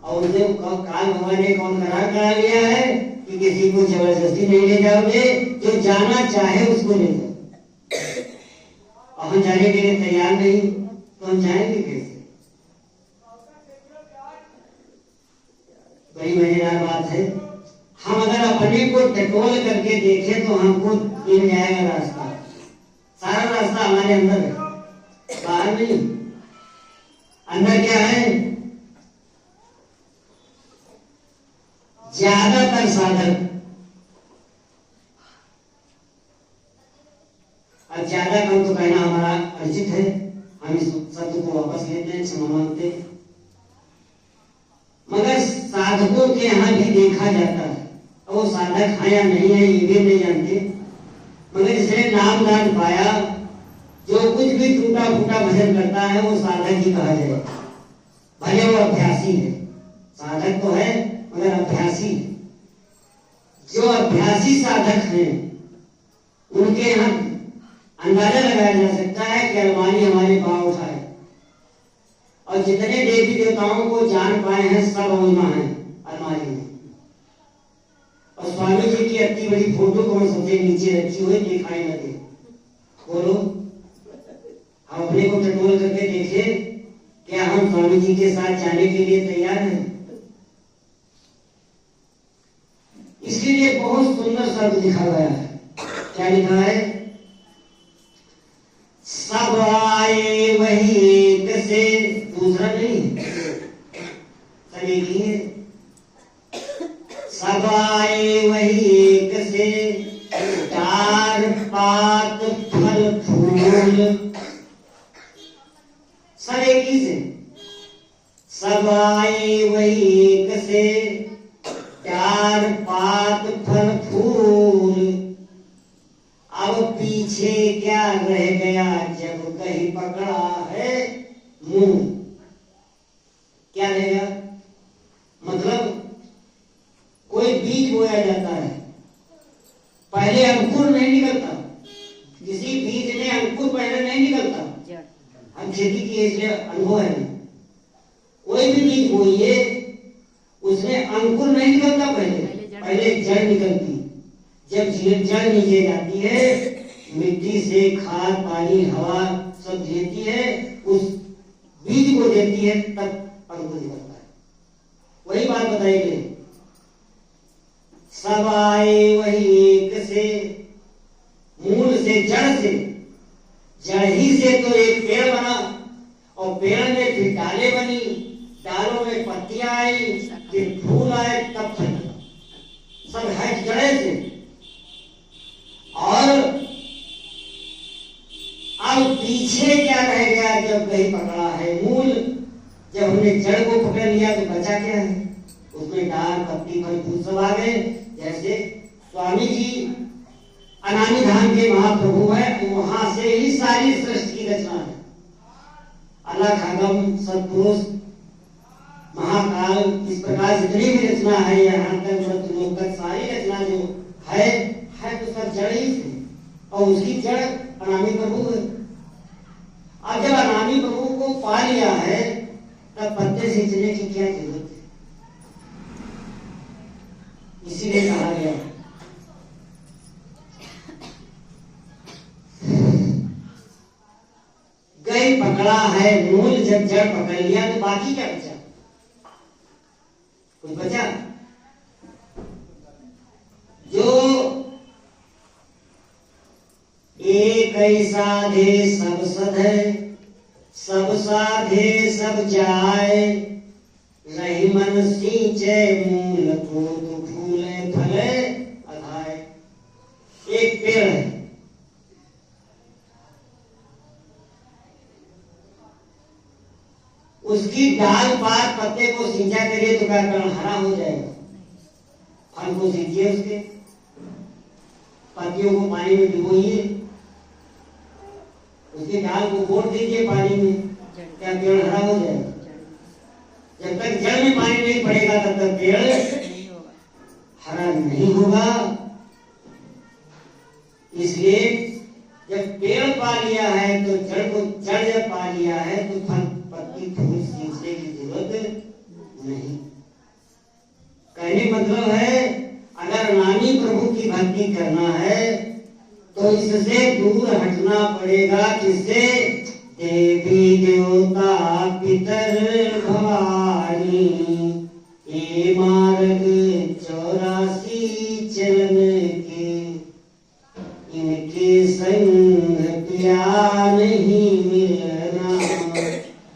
और जो काल भगवान ने कौन करार करा लिया है कि किसी को जबरदस्ती नहीं ले जाओगे, जो जाना चाहे उसको ले जाओ। और हम जाने के लिए तैयार नहीं तो हम जाएंगे कैसे? बड़ी मजेदार बात है। हम अगर अपने को टटोल करके देखें तो हमको मिल जाएगा रास्ता। सारा रास्ता हमारे अंदर है, बाहर नहीं। अंदर क्या है? ज्यादातर साधक, अब ज्यादा कम तो कहना हमारा अर्जित है, हम इस शब्द को वापस लेते हैं, क्षमा मांगते हैं। मगर साधकों के यहाँ भी देखा जाता है, और वो साधक है या नहीं है ये भी नहीं जानते, मगर जिसने नाम दान पाया, जो कुछ भी टूटा फूटा भजन करता है वो साधक ही कहा जाए। भले वो अभ्यासी है, साधक तो है मगर अभ्यासी। जो अभ्यासी साधक हैं उनके यहाँ अंदाजा लगाया जा सकता है कि अलमारी हमारे पांव उठाए। और जितने देवी देवताओं को जान पाए हैं सब वहाँ हैं अलमारी में। और स्वामी जी की इतनी बड़ी फोटो को सबसे नीचे रखी हुई दिखाई न दे। बोलो, हम अपने को टटोल करके देखे, क्या हम स्वामी जी के साथ जाने के लिए तैयार हैं? इसके लिए बहुत सुंदर शब्द लिखा गया है। क्या लिखा है? सब आए वही एक से, दूसरा नहीं, सब एक ही है। सब आए वही एक से, डार पात फल फूल, सब एक ही से। सब आए वही एक से, डार पात फल फूल, अब पीछे क्या रह गया जब कहीं पकड़ा है मुंह। क्या रहेगा? मतलब कोई बीज बोया जाता है, पहले अंकुर नहीं निकलता, किसी बीज में अंकुर पहले नहीं निकलता। हम खेती की इसलिए अनुभव है। कोई भी बीज बोइए उसमें अंकुर नहीं निकलता, पहले जड़ निकलती। जब जड़ नीचे जाती है, मिट्टी से खाद पानी हवा सब देती है, उस बीज को देती है, तब अंकुर निकलता है। वही बात बताई गई। सब आए वही एक से, मूल से जड़ से, जड़ ही से तो एक पेड़ बना, और पेड़ में फिर डालें बनी, डालों में पत्तियां आई, फिर फूल आए, तब फल। सब है जड़े से। और अब पीछे क्या रह गया जब कहीं पकड़ा है? मूल। जब हमने जड़ को पकड़ लिया तो बचा क्या है? उसमें डाल, पत्ती, फल, फूल सब आ गए। जैसे स्वामी जी अनामी धाम के महाप्रभु है, तो वहां से ही सारी सृष्टि की रचना है। अलग अगम सत्पुरुष महाकाल, इस प्रकार जितनी भी रचना है यहाँ तक मृत्युलोक तक सारी रचना जो है तो सब जड़ ही से, और उसकी जड़ अनामी प्रभु है। अब जब अनामी प्रभु को पा लिया है तब पत्ते सींचने की क्या जरूरत है? इसीलिए कहा गया गई पकड़ा है मूल। जब जड़ पकड़ लिया तो बाकी क्या बचा? कुछ बचा? जो एक साधे सब सधे, सब साधे सब जाए, रही मन सींचे मूल को तो फूले फले अधाए। एक पेड़ है, उसकी डाल पात पत्ते को सिंचा करिए तो क्या करना? हरा हो जाएगा। फल को सींचिए, उसके पत्तियों को पानी में डुबोइए, उसके डाल को बोड़ दीजिए पानी में, क्या पेड़ हरा हो जाएगा? जब तक जड़ में पानी नहीं पड़ेगा तब तक पेड़ हरा नहीं होगा। इसलिए जब पेड़ पा लिया है तो जड़ जब पा लिया है तो फल, पत्ती, फूल सींचने की जरूरत नहीं। कहने मतलब है अगर नामी प्रभु की भक्ति करना है तो इससे दूर हटना पड़ेगा। किससे? देवी देवता पितर भवानी, ये मार्ग 84 चरण के, इनके संग प्या नहीं मिलना,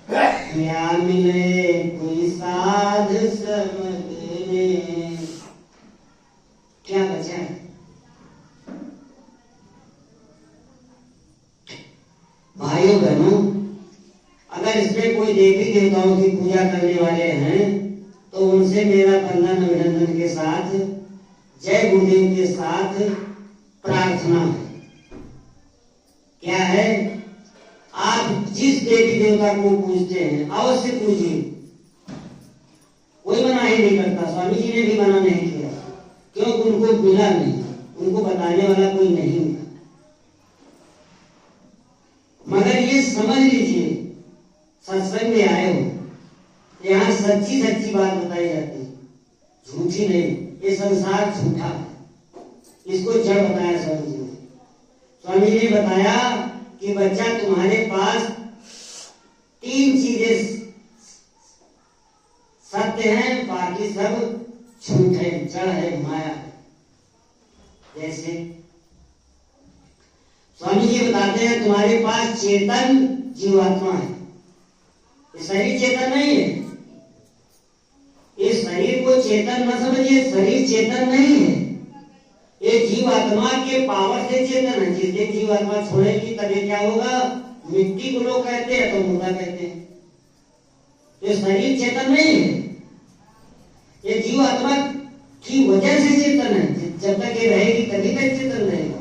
प्या मिले कोई साध समझने। क्या बचा है? भाइयों बहनों, अगर इसमें कोई देवी देवताओं की पूजा करने वाले हैं तो उनसे मेरा वंदन अभिनंदन के साथ, जय गुरुदेव के साथ प्रार्थना है। क्या है? आप जिस देवी देवता को पूजते हैं अवश्य पूजिए, कोई मना ही नहीं करता। स्वामी जी ने भी मना नहीं किया, क्योंकि उनको मिला नहीं, उनको बताने वाला कोई नहीं मिला। मगर ये समझ लीजिए, सत्संग में आए हो, यहाँ सच्ची सच्ची बात बताई जाती है, झूठी नहीं। ये संसार झूठा है, इसको जड़ बताया स्वामी जी ने। स्वामी जी ने बताया कि बच्चा तुम्हारे पास 3 चीजें सत्य हैं, बाकी सब झूठ है, जड़ है, माया है। जैसे स्वामी जी बताते हैं तुम्हारे पास चेतन जीवात्मा है, ये शरीर चेतन नहीं है। इस शरीर को चेतन न समझिए, शरीर चेतन नहीं है, ये जीवात्मा के पावर से चेतन है। जिस दिन जीवात्मा छोड़ेगी तभी क्या होगा? मिट्टी को लोग कहते हैं तो मुर्दा कहते हैं। ये शरीर चेतन नहीं है, ये जीवात्मा की वजह से चेतन है। जब तक ये रहेगी तभी तक चेतन रहेगा।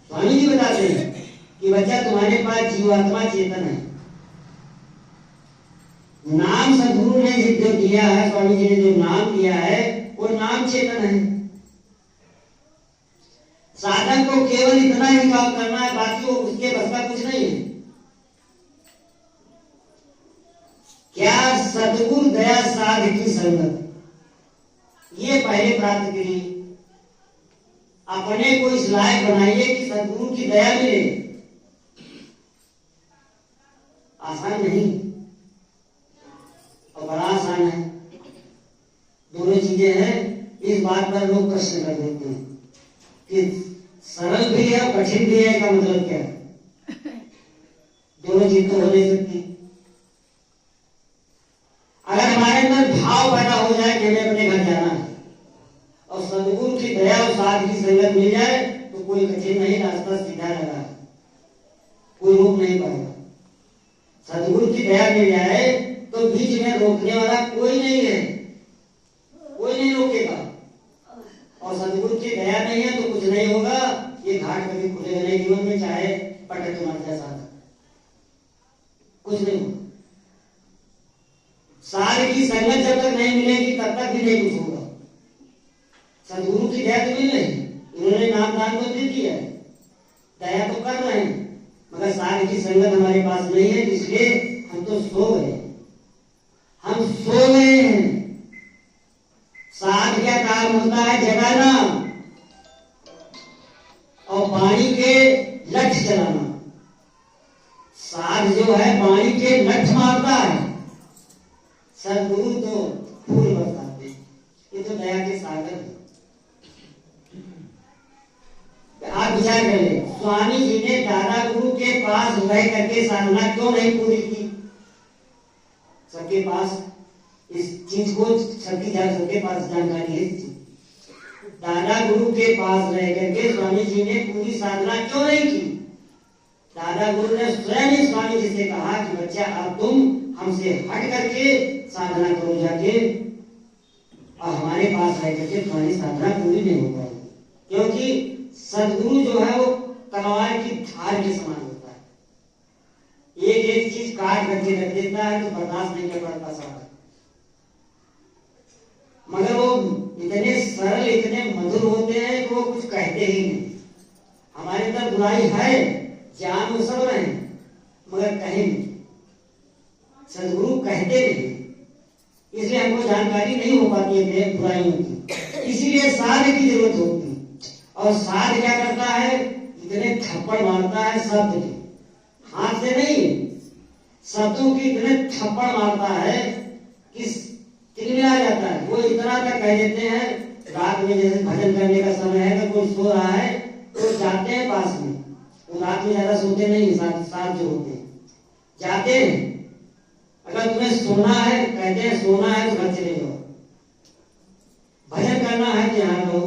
स्वामी जी बताते हैं कि बच्चा तुम्हारे पास जीवात्मा चेतन है। नाम सद्गुरु ने जो दिया है, स्वामी जी ने जो नाम दिया है वो नाम चेतन है। साधक को केवल इतना ही काम करना है, बाकी वो उसके बस का कुछ नहीं है। क्या? सद्गुरु दया साध की संगत, ये पहले प्राप्त करिए। अपने को इस लायक बनाइए कि सद्गुरु की दया मिले। आसान नहीं और बड़ा आसान है, दोनों चीजें हैं। इस बात पर लोग प्रश्न कर देते हैं। कि सरल भी है और कठिन भी है, का मतलब क्या है? दोनों चीज तो हो नहीं सकती। अगर हमारे अंदर भाव पैदा हो जाए कि हमें अपने घर जाना है और सदगुरु की दया और साथ की संगत मिल जाए तो कोई कठिन नहीं, रास्ता सीधा लगा है, कोई रोक नहीं पाएगा। सदगुरु की दया मिल जाए तो बीच में रोकने वाला कोई नहीं है, कोई नहीं रोकेगा। और सदगुरु की दया नहीं है तो कुछ नहीं होगा, ये घाट कभी खुलेगा नहीं जीवन में, चाहे पटक के मर जाए साथ, कुछ नहीं होगा। सार की संगत जब तक नहीं मिलेगी तब तक भी नहीं कुछ होगा। सदगुरु की दया तो मिल रही, इन्होंने नाम दान तो दे दिया है, दया तो कर रहे हैं, मगर सार की संगत हमारे पास नहीं है, इसलिए हम तो सो गए, हम सो गए हैं। साध क्या काम होता है? जगाना और पानी के लठ चलाना। साध जो है पानी के लठ मारता है, सदगुरु तो फूल बरसाते। ये तो दया के सागर है। आप विचार कर ले, स्वामी जी ने दादा गुरु के पास रह करके साधना क्यों नहीं पूरी की? सबके पास इस चीज को सबके पास जानकारी है। दादा गुरु के पास रह करके स्वामी जी ने पूरी साधना क्यों नहीं की? दादा गुरु ने स्वयं स्वामी जी से कहा कि बच्चा अब तुम हमसे हट करके साधना करो जाके, और हमारे पास रह करके तुम्हारी साधना पूरी नहीं हो पाएगी। क्योंकि सदगुरु जो है वो तलवार की धार के समान होता है, एक एक चीज काट करके रख देता है तो बर्दाश्त नहीं कर पाता साधक। मगर वो इतने सरल, इतने मधुर होते हैं कि वो कुछ कहते ही नहीं। हमारे अंदर बुराई है, जान वो सब रहे, मगर कहे नहीं। सदगुरु कहते नहीं, इसलिए हमको जानकारी नहीं हो पाती है बुराइयों की, इसीलिए साध की जरूरत होती है। और साध क्या करता है? इतने थप्पड़ मारता है शब्द के, हाथ से नहीं, शब्दों की इतने थप्पड़ मारता है कि तिलमिला जाता है। वो इतना तक कह देते हैं, रात में जैसे भजन करने का समय है तो कोई सो रहा है तो जाते हैं पास में, वो रात में ज्यादा सोते नहीं, साथ जो होते हैं जाते हैं। अगर तुम्हें सोना है, कहते हैं सोना है तो घर चले जाओ, भजन करना है तो यहाँ रहो।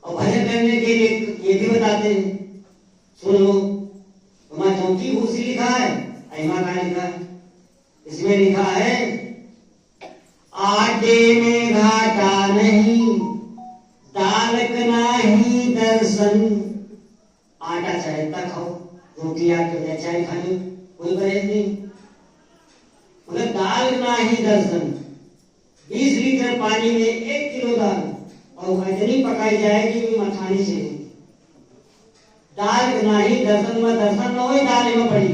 और भजन करने के लिए ये भी बताते हैं, सुन लो, वहां चौकी भूसी लिखा है, अहिमा का लिखा है, इसमें लिखा है आटे में घाटा नहीं, दालक नाही दर्शन। आटा चाहे तक खाओ, रोटी आके चाहे खा लो, कोई परहेज नहीं, मगर दाल नाही दर्शन। 20 लीटर पानी में 1 किलो दाल, और इतनी पकाई जाएगी कि मखानी से दाल नाही दर्शन में, दर्शन न हो दाल में पड़ी,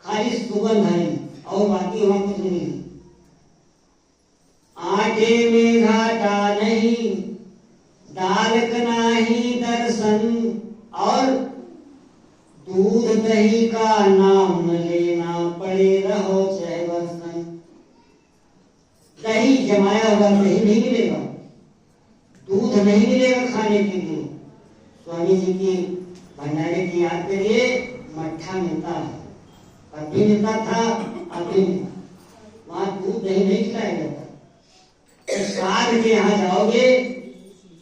खाली सुगंध है और बाकी वहां कुछ नहीं। आटे में घाटा नहीं, दालक नाही दर्शन, और दूध दही का नाम लेना पड़े रहो चाहे बरसन। दही जमाया हुआ दही नहीं मिलेगा, दूध नहीं मिलेगा खाने के लिए। स्वामी जी की भंडारे की याद करिए, मट्ठा मिलता है, अब भी मिलता था, अब भी मिलता, वहां दूध दही नहीं खिलाया जाता। साध के यहाँ जाओगे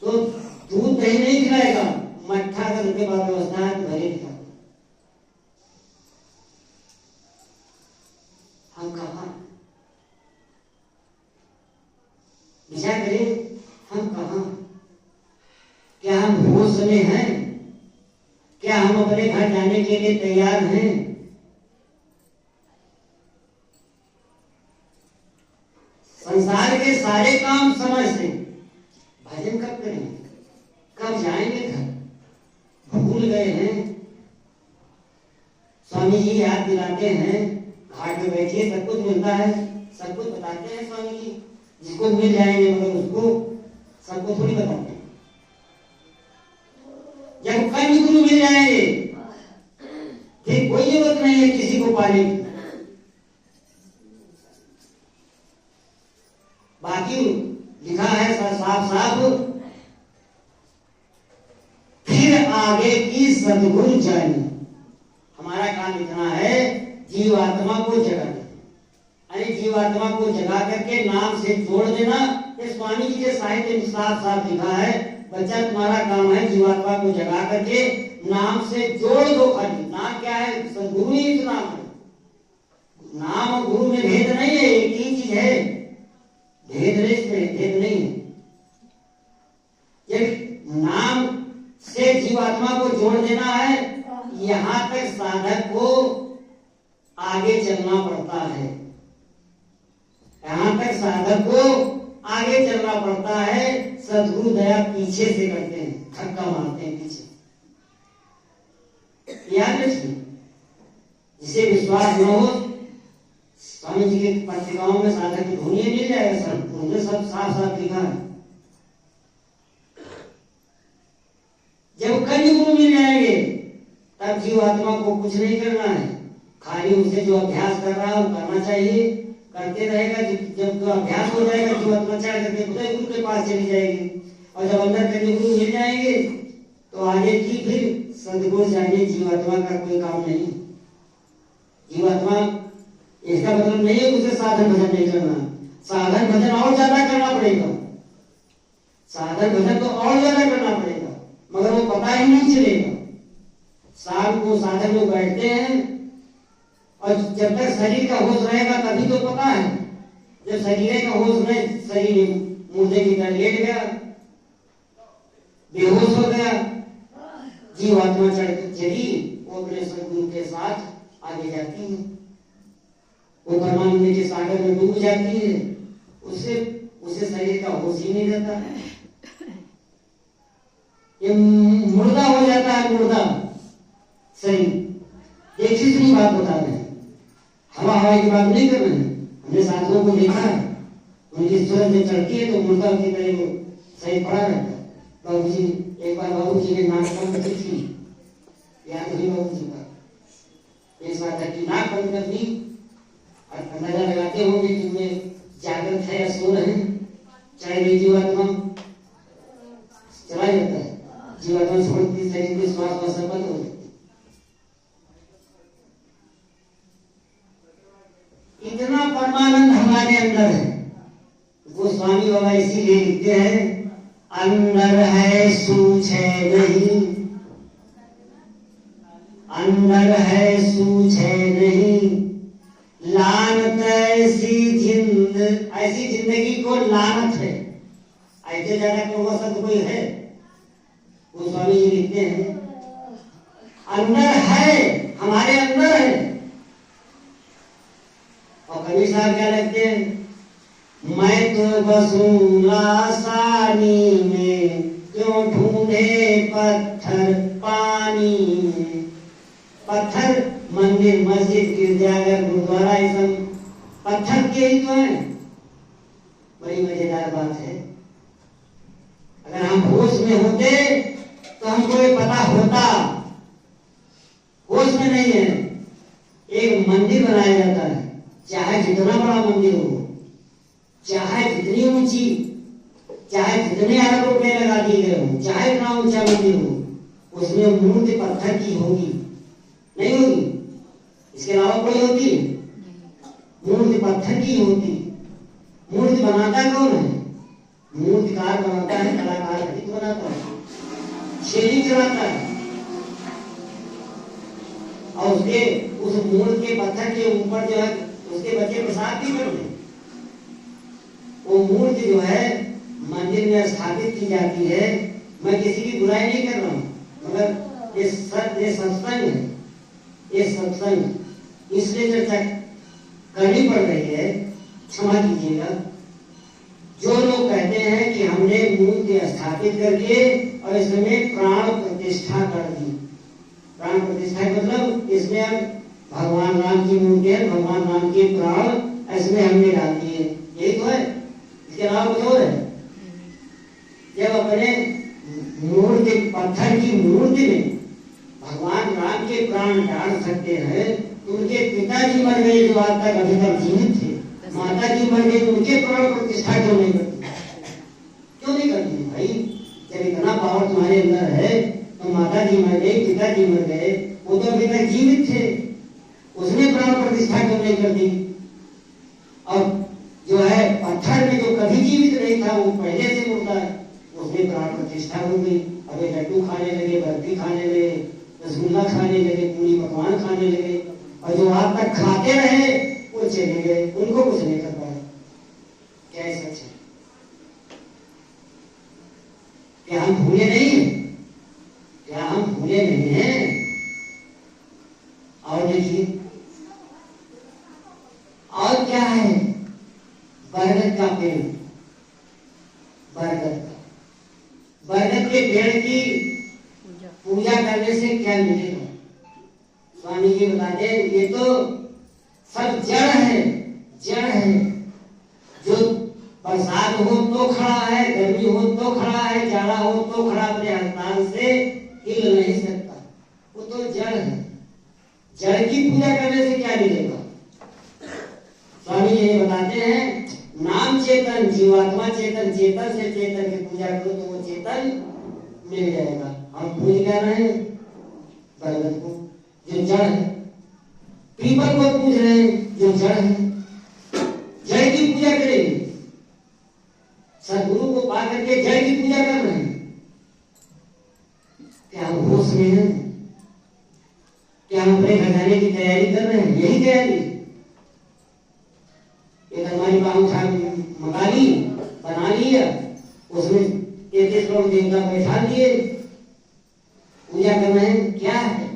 तो दूध दही नहीं खिलाएगा, मट्ठा का उनके पास व्यवस्था है, भरे खिला। हम कहा विचार करें, हम कहा, क्या हम होश में हैं? क्या हम अपने घर जाने के लिए तैयार हैं? संसार के सारे काम समय से, भजन कब करेंगे, कब जाएंगे घर, भूल गए हैं। स्वामी जी याद दिलाते हैं, घाट में बैठिए, सब कुछ मिलता है, सब कुछ बताते हैं स्वामी जी, जिसको मिल जाएंगे, मगर उसको सबको थोड़ी बताते हैं। जब कंज गुरु मिल जाएंगे फिर कोई जरूरत नहीं है किसी को पाने की। बाकी लिखा है साफ साफ, फिर आगे की सद्गुरु जानी। हमारा काम इतना है जीवात्मा को जगाना, यानी जीवात्मा को जगा करके नाम से जोड़ देना। ये स्वामी जी के साहित्य में साफ साफ लिखा है, बच्चा तुम्हारा काम है जीवात्मा को जगा करके नाम से जोड़ दो। खाली नाम क्या है? सद्गुरु ही तो नाम है। नाम और गुरु में भेद नहीं है, एक ही चीज है, भेद नहीं है। जब नाम से जीवात्मा को जोड़ देना है, यहां तक साधक को आगे चलना पड़ता है, यहां तक साधक को आगे चलना पड़ता है। सद्गुरु दया पीछे से करते हैं, धक्का मारते हैं पीछे। याद रखिए, जिसे विश्वास न हो, स्वामी जी के पत्रिकाओं में साधक की ध्वनि मिल जाएगा, सब साफ साफ लिखा है। जब कई गुरु मिल जाएंगे तब जीवात्मा को कुछ नहीं करना है, खाली उसे जो अभ्यास कर रहा है वो करना चाहिए, करते रहेगा। जब तो अभ्यास हो जाएगा जीवात्मा चाह करके खुदा गुरु के पास चली जाएगी, और जब अंदर कई गुरु मिल जाएंगे तो आगे की फिर सद्गुरु जाने जीवात्मा का कोई काम नहीं। जीवात्मा, इसका मतलब नहीं है उसे साधन भजन नहीं करना, साधन भजन और ज्यादा करना पड़ेगा, साधन भजन तो और ज्यादा करना पड़ेगा, मगर वो पता ही नहीं चलेगा। शाम को साधन लोग बैठते हैं और जब तक शरीर का होश रहेगा तभी तो पता है। जब शरीर का होश नहीं, शरीर मुर्दे की तरह लेट गया, बेहोश हो गया, जीवात्मा चली, वो अपने सद्गुरु के साथ आगे जाती है, वो परमानंद के सागर में डूब जाती है, उसे शरीर का होश ही नहीं रहता, ये मुर्दा हो जाता है, मुर्दा शरीर। एक चीज की बात बता रहे हैं, हवा हवाई की बात नहीं कर रहे हैं। हमने साधुओं को देखा है, उनकी सूरत जब चढ़ती है तो मुर्दा की तरह वो सही पड़ा रहता है। बाबू जी, एक बार बाबू जी ने नाक बंद की थी, याद नहीं बाबू जी का, एक साथ की नाक बंद कर दी और अंदाजा लगाते होंगे कि उन्हें जागृत है या सो रहे हैं। चाहे नहीं जीवात्मा चला जाता है, जीवात्मा छोड़ती शरीर के श्वास वास बंद हो जाती। इतना परमानंद हमारे अंदर है। गोस्वामी बाबा इसीलिए लिखते हैं, अंदर है सूझे नहीं, अंदर है सूझे नहीं, लानत ऐसी जिंदगी को लानत है। ऐसे ज्यादा कौवा शब्द कोई है? गोस्वामी जी लिखते हैं, अंदर है, हमारे अंदर है। और कबीर साहब क्या लिखते हैं, मैं तो बसूंगा आसानी में, क्यों ढूंढे पत्थर पानी में। पत्थर मंदिर, मस्जिद, गिरजाघर, गुरुद्वारा, ये सब पत्थर के ही तो है। बड़ी मजेदार बात है, अगर हम होश में होते तो हमको ये पता होता, होश में नहीं है। एक मंदिर बनाया जाता है, चाहे जितना बड़ा मंदिर हो, चाहे जितनी ऊंची, चाहे जितने अरब रुपए लगा दिए गए हो, चाहे इतना ऊंचा मंदिर हो, उसमें मूर्ति पत्थर की होगी? नहीं होगी। इसके अलावा कोई होती? मूर्ति पत्थर की होती। मूर्ति बनाता कौन है? मूर्तिकार बनाता है, कलाकार अधिक बनाता है, शैली चलाता है, और उसके उस मूर्ति के पत्थर के ऊपर जो है उसके बच्चे प्रसाद भी करते हैं। वो मूर्ति जो है मंदिर में स्थापित की जाती है। मैं किसी की बुराई नहीं कर रहा हूँ, मगर ये सत्संग है, ये सत्संग इसलिए चर्चा करनी पड़ रही है, क्षमा कीजिएगा। जो लोग कहते हैं कि हमने मूर्ति स्थापित करके और इसमें प्राण प्रतिष्ठा कर दी, प्राण प्रतिष्ठा मतलब इसमें भगवान राम की मूर्ति है, भगवान राम के प्राण इसमें हमने डाल दिए, यही तो है, इसके अलावा कुछ और है? जब अपने मूर्ति, पत्थर की मूर्ति में भगवान राम के प्राण डाल सकते हैं, तो उनके पिताजी मर गए जो आज तक अभी तक जीवित थे, माता जी मर गई, उनके प्राण प्रतिष्ठा क्यों नहीं करती? पावर तुम्हारे अंदर है, तो माता जी मर गई, पिताजी मर गए, वो तो अभी तक जीवित थे, उसने प्राण प्रतिष्ठा क्यों नहीं कर दी? और जो है पत्थर में जो कभी जीवित नहीं था वो पहले से मुर्दा है, उसने प्राण प्रतिष्ठा हो गई। अब ये लड्डू खाने लगे, बर्फी खाने लगे, रसगुल्ला खाने लगे, पूरी पकवान खाने लगे, और जो आज तक खाते रहे वो चले गए, उनको कुछ नहीं कर पाए। क्या है सच है? क्या हम भूले नहीं हैं? क्या हम भूले नहीं हैं? और देखिए और क्या है, बरगद का पेड़, बरगद का, बरगद के पेड़ की पूजा करने से क्या मिलेगा? स्वामी जी बताते हैं ये तो सब जड़ है, जड़ है। जो बरसात हो तो खड़ा है, गर्मी हो तो खड़ा है, जाड़ा हो तो खड़ा, अपने स्थान से हिल नहीं सकता, वो तो जड़ है। जड़ की पूजा करने से क्या मिलेगा? स्वामी जी बताते हैं नाम चेतन, जीवात्मा चेतन, चेतन से चेतन की पूजा करो तो वो चेतन मिल जाएगा। हम पूज क्या रहे हैं? बरगद को जो जड़ है, पीपल को पूज रहे हैं जो जड़ है। जड़ की पूजा करेंगे, सदगुरु को पा करके जड़ की पूजा कर रहे हैं। क्या हम होश में हैं? क्या हम अपने खजाने की तैयारी कर रहे हैं? यही तैयारी। एक हमारी बाहु मंगा ली, बना लिया, उसमें एक लोग देवता बैठा दिए, पूजा कर रहे हैं। क्या है?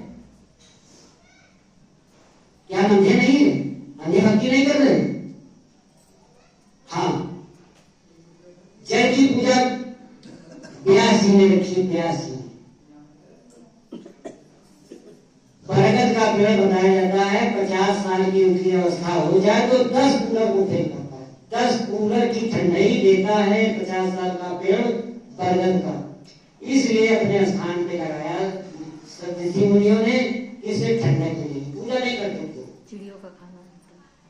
क्या अंधे नहीं है? अंधे भक्ति नहीं कर रहे? हाँ, जड़ की पूजा ब्यास जी ने रखी, ब्यास जी। बरगद का पेड़ बताया जाता है 50 साल की उनकी अवस्था हो जाए तो 10 कूलर को फेंक करता है, 10 कूलर की ठंडाई देता है 50 साल का पेड़ बरगद का। इसलिए अपने स्थान पे लगाया ऋषि मुनियों ने, इसे ठंडक के लिए। पूजा नहीं करते थे, चिड़ियों का खाना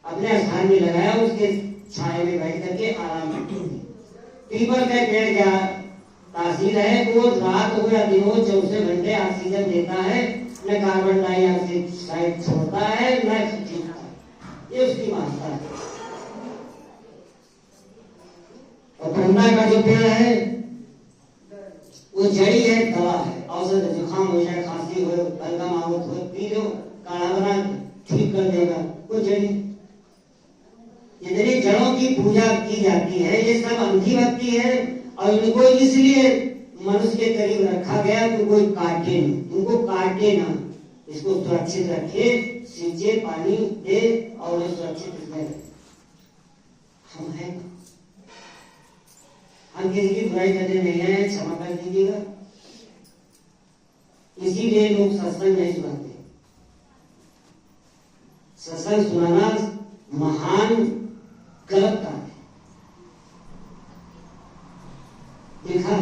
अपने स्थान में लगाया, उसके छाए में बैठ करके आराम करते। पीपल का पेड़ क्या तासीर है? वो रात हो या दिन हो 24 घंटे ऑक्सीजन देता है, न कार्बन डाइऑक्साइड छोड़ता है, न खींचता है, ये उसकी मात्रा है। और ठंडा का जो पेड़ है वो जड़ी है, दवा है, औषध। जुकाम हो जाए, खांसी हो, बलगम आवत हो, पी लो, काढ़ा बना ठीक कर देगा, वो जड़ी। जितनी जड़ों की पूजा की जाती है ये सब अंधी भक्ति है, और इनको इसलिए मनुष्य के करीब रखा गया तो कोई काटे नहीं, उनको काटे ना, इसको सुरक्षित रखे, सींचे, पानी दे और सुरक्षित रखे। हम हैं, हम किसी की बुराई करने नहीं आए, क्षमा कर दीजिएगा। इसीलिए लोग सत्संग नहीं सुनाते। सत्संग सुनाना महान गलत काम है। देखा,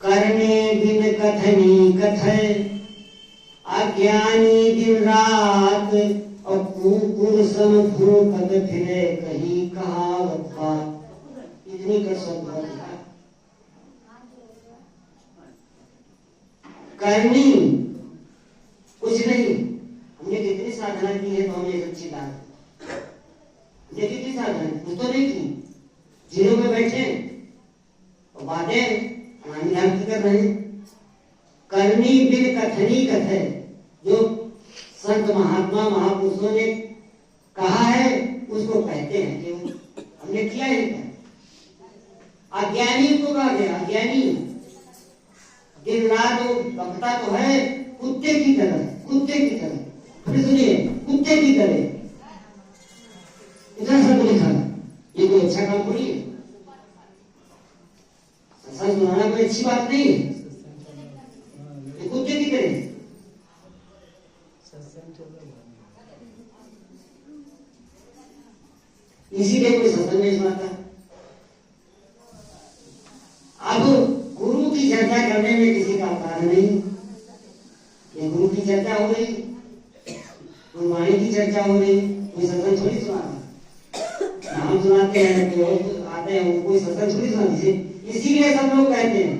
करने दिन कथनी कथय, अज्ञानी दिन रात, और कुकुर सम भूपत फिरे, कहीं कहावत बात। इतनी कर सकता है। करनी कुछ नहीं, हमने कितनी साधना की है तो हमें अच्छी बात है। हमने कितनी साधना कुछ तो नहीं की, जिनों में बैठे और बातें कर रहे हैं। करनी बिन कथनी कथे, जो संत महात्मा महापुरुषों ने कहा है उसको कहते हैं कि हमने किया है क्या। अज्ञानी को कहा गया, अज्ञानी दिन रात वो बकता तो है कुत्ते की तरह, कुत्ते की तरह। फिर सुनिए, कुत्ते की तरह इतना सब लिखा है, ये कोई अच्छा काम थोड़ी है। सत्संग सुनाना कोई अच्छी बात नहीं है, ये कुत्ते की तरह। इसीलिए कोई सत्संग नहीं सुनाता। अब गुरु की चर्चा करने में किसी का कारण नहीं। ये गुरु की चर्चा हो रही, गुरुवाणी की चर्चा हो रही, कोई सत्संग थोड़ी सुना रहा। हम सुनाते हैं तो आते आते हैं वो कोई सत्संग थोड़ी सुना दीजिए। इसीलिए सब लोग कहते हैं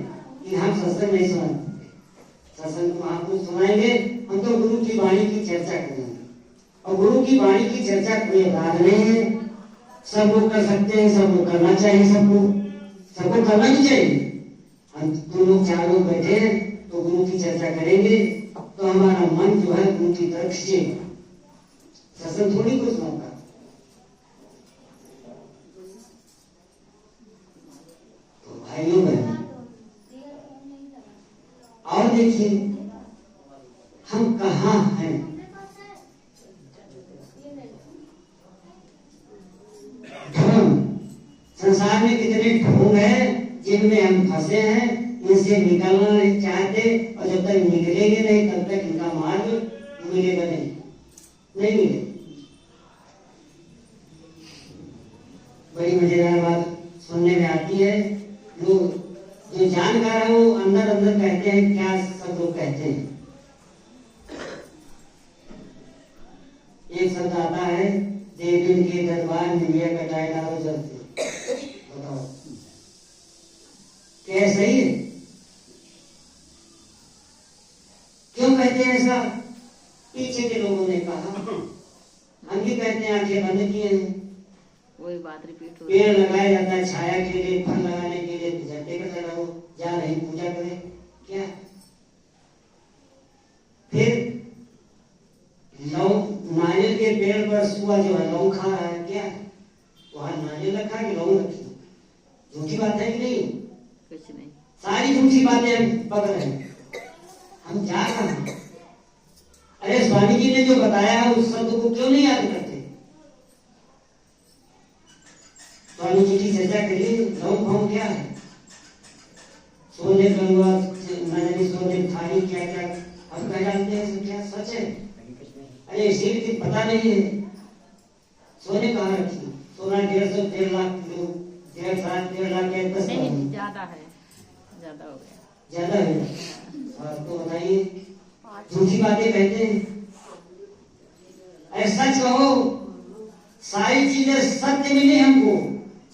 कि हम सत्संग नहीं सुनाते, सत्संग तो महापुरुष सुनाएंगे, हम तो गुरु की वाणी की चर्चा करेंगे। और गुरु की वाणी की चर्चा कोई अपराध नहीं है, सब लोग कर सकते हैं, सब लोग करना चाहिए, सबको करना भी चाहिए। हम दो लोग चार लोग बैठे हैं तो गुरु की चर्चा करेंगे तो हमारा मन जो है गुरु की तरफ खींचेगा, सत्संग थोड़ी कुछ सुनाता। तो भाइयों बहनों, और देखिए हम कहाँ हैं। ढोंग, संसार में कितने ढोंग हैं जिनमें हम फंसे हैं, इनसे निकलना नहीं चाहते, और जब तक निकलेंगे नहीं तब तक इनका मार्ग मिलेगा नहीं मिलेगा। बड़ी मजेदार बात सुनने में आती है, लोग जो जानकार है वो अंदर अंदर कहते हैं, क्या सब लोग कहते हैं, एक शब्द आता है, देवी के दरबार में लिया कटाए डालो जब से। बताओ क्या सही है? क्यों कहते हैं ऐसा? पीछे के लोगों ने कहा, हम भी कहते हैं, आंखें बंद किए हैं, वही बात रिपीट हो रही है। पेड़ लगाया जाता है छाया के लिए, फल लगाने के लिए, झंडे पर चढ़ा हो, जा रही पूजा करें क्या? फिर नारियल के पेड़ पर सुआ जो है लौंग खा रहा है क्या? वहां नारियल रखा कि लौंग रखी? झूठी बात है कि नहीं? कुछ नहीं, सारी झूठी बातें हम पक रहे हैं। हम जा कहां हैं? अरे स्वामी जी ने जो बताया है उस शब्द को क्यों नहीं याद करते? स्वामी जी की चर्चा करिए, लौंग भाव क्या है, सोने गंगा नजरी सोने थाली क्या क्या हम कह जानते हैं, क्या सच है? अरे इसी की पता नहीं है। सोने कहाँ रखी? सोना 1.5 लाख किलो, 1.5 लाख के 10 नहीं, ज्यादा है, ज्यादा हो गया, ज्यादा है। तो बताइए, झूठी बातें कहते हैं। अरे सच कहो, सारी चीजें सत्य मिली हमको,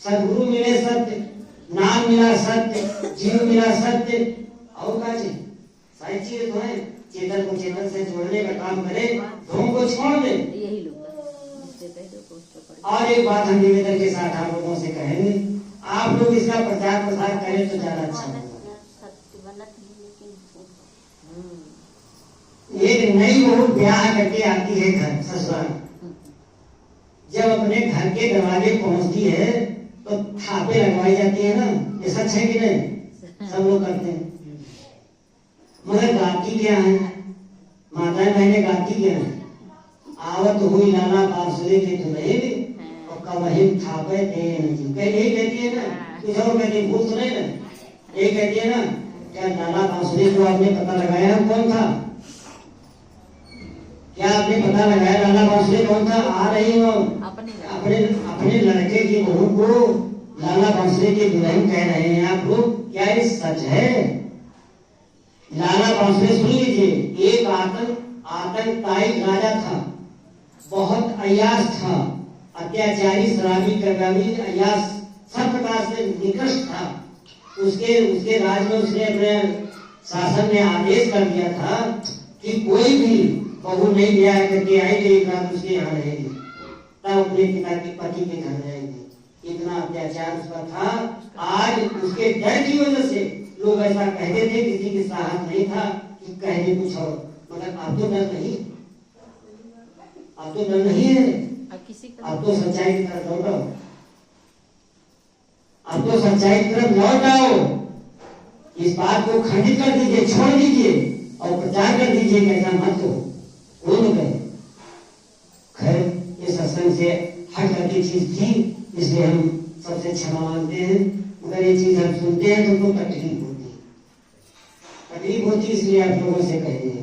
सदगुरु मिले सत्य, नाम मिला सत्य, जीव मिला सत्य, और क्या चाहिए? सारी चीजें तो है। चेतन को चेतन से जोड़ने का काम करें, ढोंग को छोड़ दे। यही लोग और एक बात हम निवेदन के साथ आप लोगों से कहेंगे, आप लोग इसका प्रचार प्रसार करें तो ज्यादा अच्छा होगा। एक नई बहू ब्याह करके आती है घर ससुराल, जब अपने घर के दरवाजे पहुंचती है तो थापे लगवाई जाती है ना, ये सच है कि नहीं? सब लोग करते हैं, मगर गाती क्या है? माताएं बहने गाती क्या है? आवत हुई लाला बांसुरी के दुल्हन और कबहिम थापे देन जी, यही कहती है ना, कुछ और कहती है, भूल सुने ना, यही कहती है ना। क्या लाला बांसुरी को आपने पता लगाया कौन था? क्या आपने पता लगाया लाला बांसुरी कौन था? आ रही हो अपने अपने लड़के की बहू को लाला बांसुरी की दुल्हन कह रहे हैं आप लोग, क्या ये सच है? लाला बांसुरी सुन लीजिए, एक आतंकवादी राजा था, बहुत अय्याश था, अत्याचारी, शराबी, कगामी, अय्याश, सब प्रकार से निकृष्ट था। उसके राज में उसने अपने शासन में आदेश कर दिया था कि कोई भी बहू नहीं ब्याह करके आएगी, एक रात उसके यहाँ रहेगी, तब अपने पिता के पति के घर रहेगी। इतना अत्याचार उस पर था। आज उसके डर की वजह से लोग ऐसा कहते थे, किसी के साहस नहीं था कि कहने कुछ और, मगर अब तो डर नहीं, अब तो डर नहीं है, अब तो सच्चाई की तरफ लौटो, अब तो सच्चाई की तरफ लौट आओ। इस बात को खंडित कर दीजिए, छोड़ दीजिए और प्रचार कर दीजिए कि ऐसा मत हो, कोई नहीं कहे। खैर ये सत्संग से हट करके चीज थी, इसलिए हम सबसे क्षमा मांगते हैं, मगर ये चीज हम सुनते हैं तो उनको तकलीफ होती, इसलिए आप लोगों से कह दिए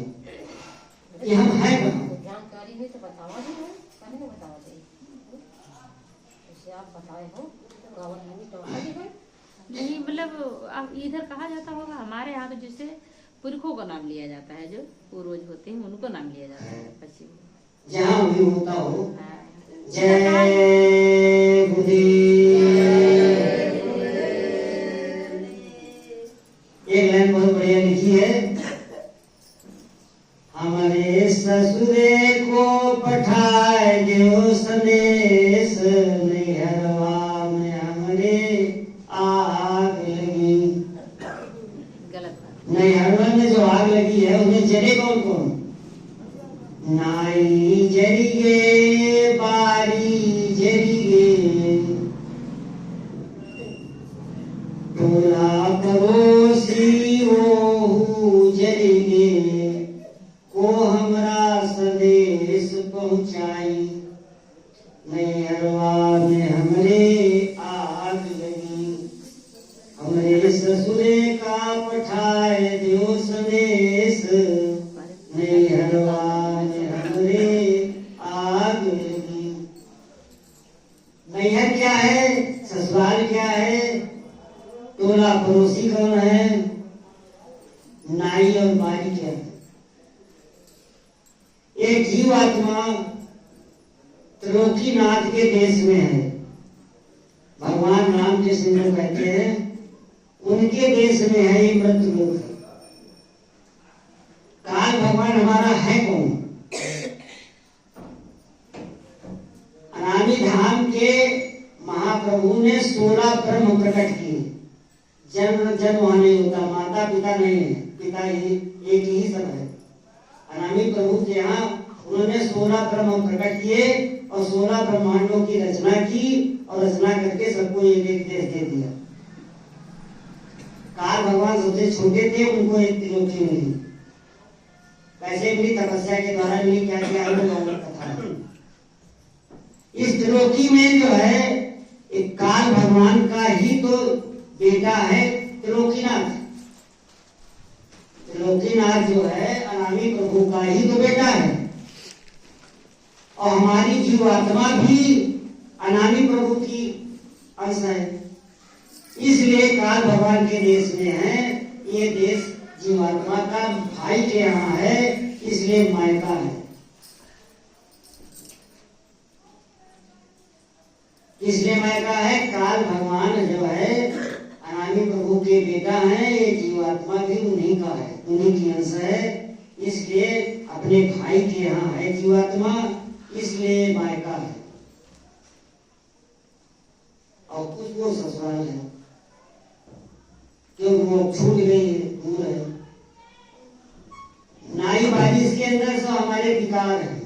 कि हम है कहाँ। जानकारी है तो बतावा भी है, कहने को बतावा दे, जैसे आप बताए हो तो है नहीं, मतलब अब इधर कहा जाता होगा, हमारे यहाँ तो जैसे पुरखों का नाम लिया जाता है, जो पूर्वज होते हैं उनको नाम लिया जाता है पश्चिम, जहाँ भी होता हो। हाँ। जय गुरुदेव। आग लगी। गलत बात। नैहरवन में जो आग लगी है उन्हें जले कौन कौन? नाई जरी गे, बारी जरी गे, टोला पड़ोसी ओहू जरी गे, को हमरा संदेश पहुंचाई। नैहरवा में हमरे आग लगी, हमरे ससुरे का पठाए दियो संदेश। नैहरवा में हमरे आग लगी। नैहर क्या है, ससुराल क्या है, टोला पड़ोसी कौन है, नाई और बारी क्या है? एक जीव आत्मा त्रिलोकीनाथ के देश में है। भगवान राम जिस लोग कहते हैं उनके देश में है, ये मृत्युलोक है। काल भगवान हमारा है कौन? अनामी धाम के महाप्रभु ने 16 ब्रह्म प्रकट किए। जन्म वहां नहीं होता, माता पिता नहीं है, पिता ही एक ही सब है। अनामी प्रभु के यहाँ उन्होंने 16 ब्रह्म प्रकट किए और 16 ब्रह्मांडों की रचना की और रचना करके सबको एक एक देश दे दिया। काल भगवान सबसे छोटे थे, उनको एक त्रिलोकी मिली। कैसे मिली? तपस्या के द्वारा मिली। क्या किया? कथा। इस त्रिलोकी में जो है एक काल भगवान का ही तो बेटा है त्रिलोकीनाथ। त्रिलोकीनाथ जो है अनामी प्रभु का ही तो बेटा है और हमारी जीवात्मा भी अनामी प्रभु की अंश है। इसलिए काल भगवान के देश में है। ये देश जीवात्मा का भाई के यहाँ है, इसलिए मायका है। इसलिए मायका है, काल भगवान जो है अनामी प्रभु के बेटा है। ये जीवात्मा भी उन्हीं का है, उन्हीं की अंश है। इसलिए अपने भाई के यहाँ है जीवात्मा, इसलिए मायका है। और कुछ वो ससुराल है क्योंकि वो छूट गई है, दूर है। नाई बारी इसके अंदर सब हमारे विकार हैं।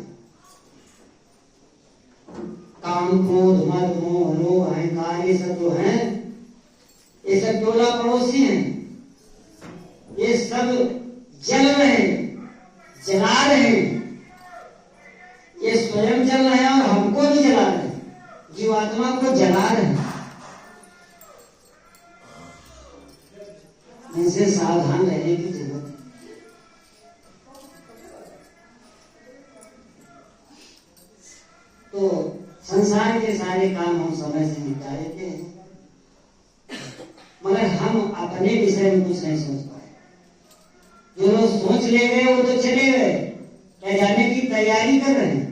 काम, क्रोध, मद, मोह, लोभ, अहंकार, ये सब जो है ये सब टोला पड़ोसी हैं। ये सब जल रहे हैं, जला रहे हैं। ये स्वयं जल रहे हैं और हमको भी जला रहे हैं, जीवात्मा को जला रहे हैं। इनसे सावधान रहने की जरूरत है। तो संसार के सारे काम हम समय से निपटा लेते हैं, मगर हम अपने विषय में कुछ नहीं सोच पाए। जो लोग सोच ले गए वो तो चले गए, क्या जाने की तैयारी कर रहे हैं,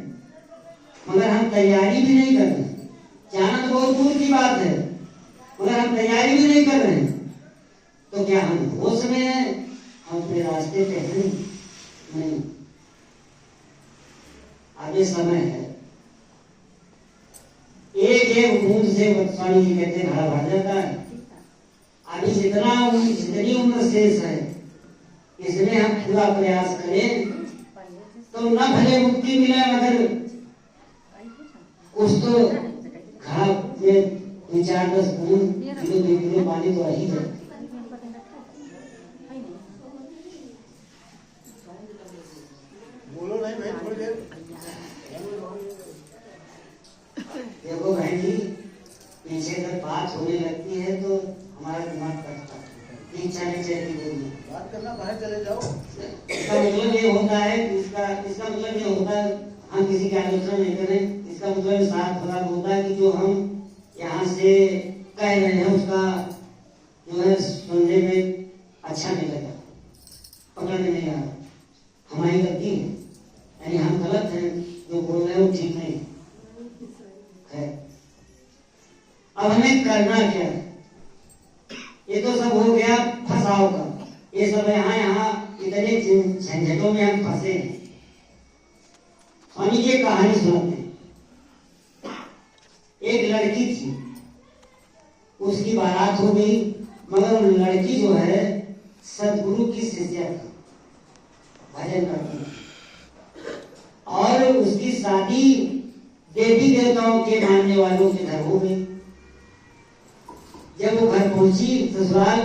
मगर हम तैयारी भी नहीं कर रहे। जाना तो बहुत दूर की बात है, मगर हम तैयारी भी नहीं कर रहे हैं। तो क्या हम होश में हैं? हम अपने रास्ते पे हैं? नहीं। आगे समय है। एक एक बूंद से स्वामी जी कहते घड़ा भर जाता है। अभी जितनी उम्र शेष है, इसमें हम पूरा प्रयास करें तो न भले मुक्ति मिले, मगर कुछ तो घड़ा में 2-4-10 बूंद, किलो 2 किलो पानी तो आ ही जाए। बोलो नहीं भाई, थोड़ी देर। देखो बहन जी, पीछे जब बात होने लगती है तो हमारा दिमाग कटता है, इच्छा नहीं चलती बोलने। बात करना बाहर चले जाओ। इसका मतलब ये होता है, इसका मतलब ये होता है, हम किसी की आलोचना नहीं करें। इसका मतलब साफ खराब होता है कि जो हम यहाँ से कह रहे हैं उसका जो है सुनने में अच्छा नहीं लगा, पकड़ में नहीं आ रहा, हमारी गलती है, यानी हम गलत हैं, जो बोल रहे हैं वो ठीक नहीं है। अब हमें करना क्या है? ये तो सब हो गया फंसाव का, ये सब यहाँ इतने झंझटों में हम फंसे हैं। स्वामी जी एक कहानी सुनाते हैं। एक लड़की थी, उसकी बारात हो गई, मगर लड़की जो है सदगुरु की शिष्या थी, भजन करती थी, और उसकी शादी देवी देवताओं के मानने वालों के घर हो गई। जब वो घर पहुंची ससुराल,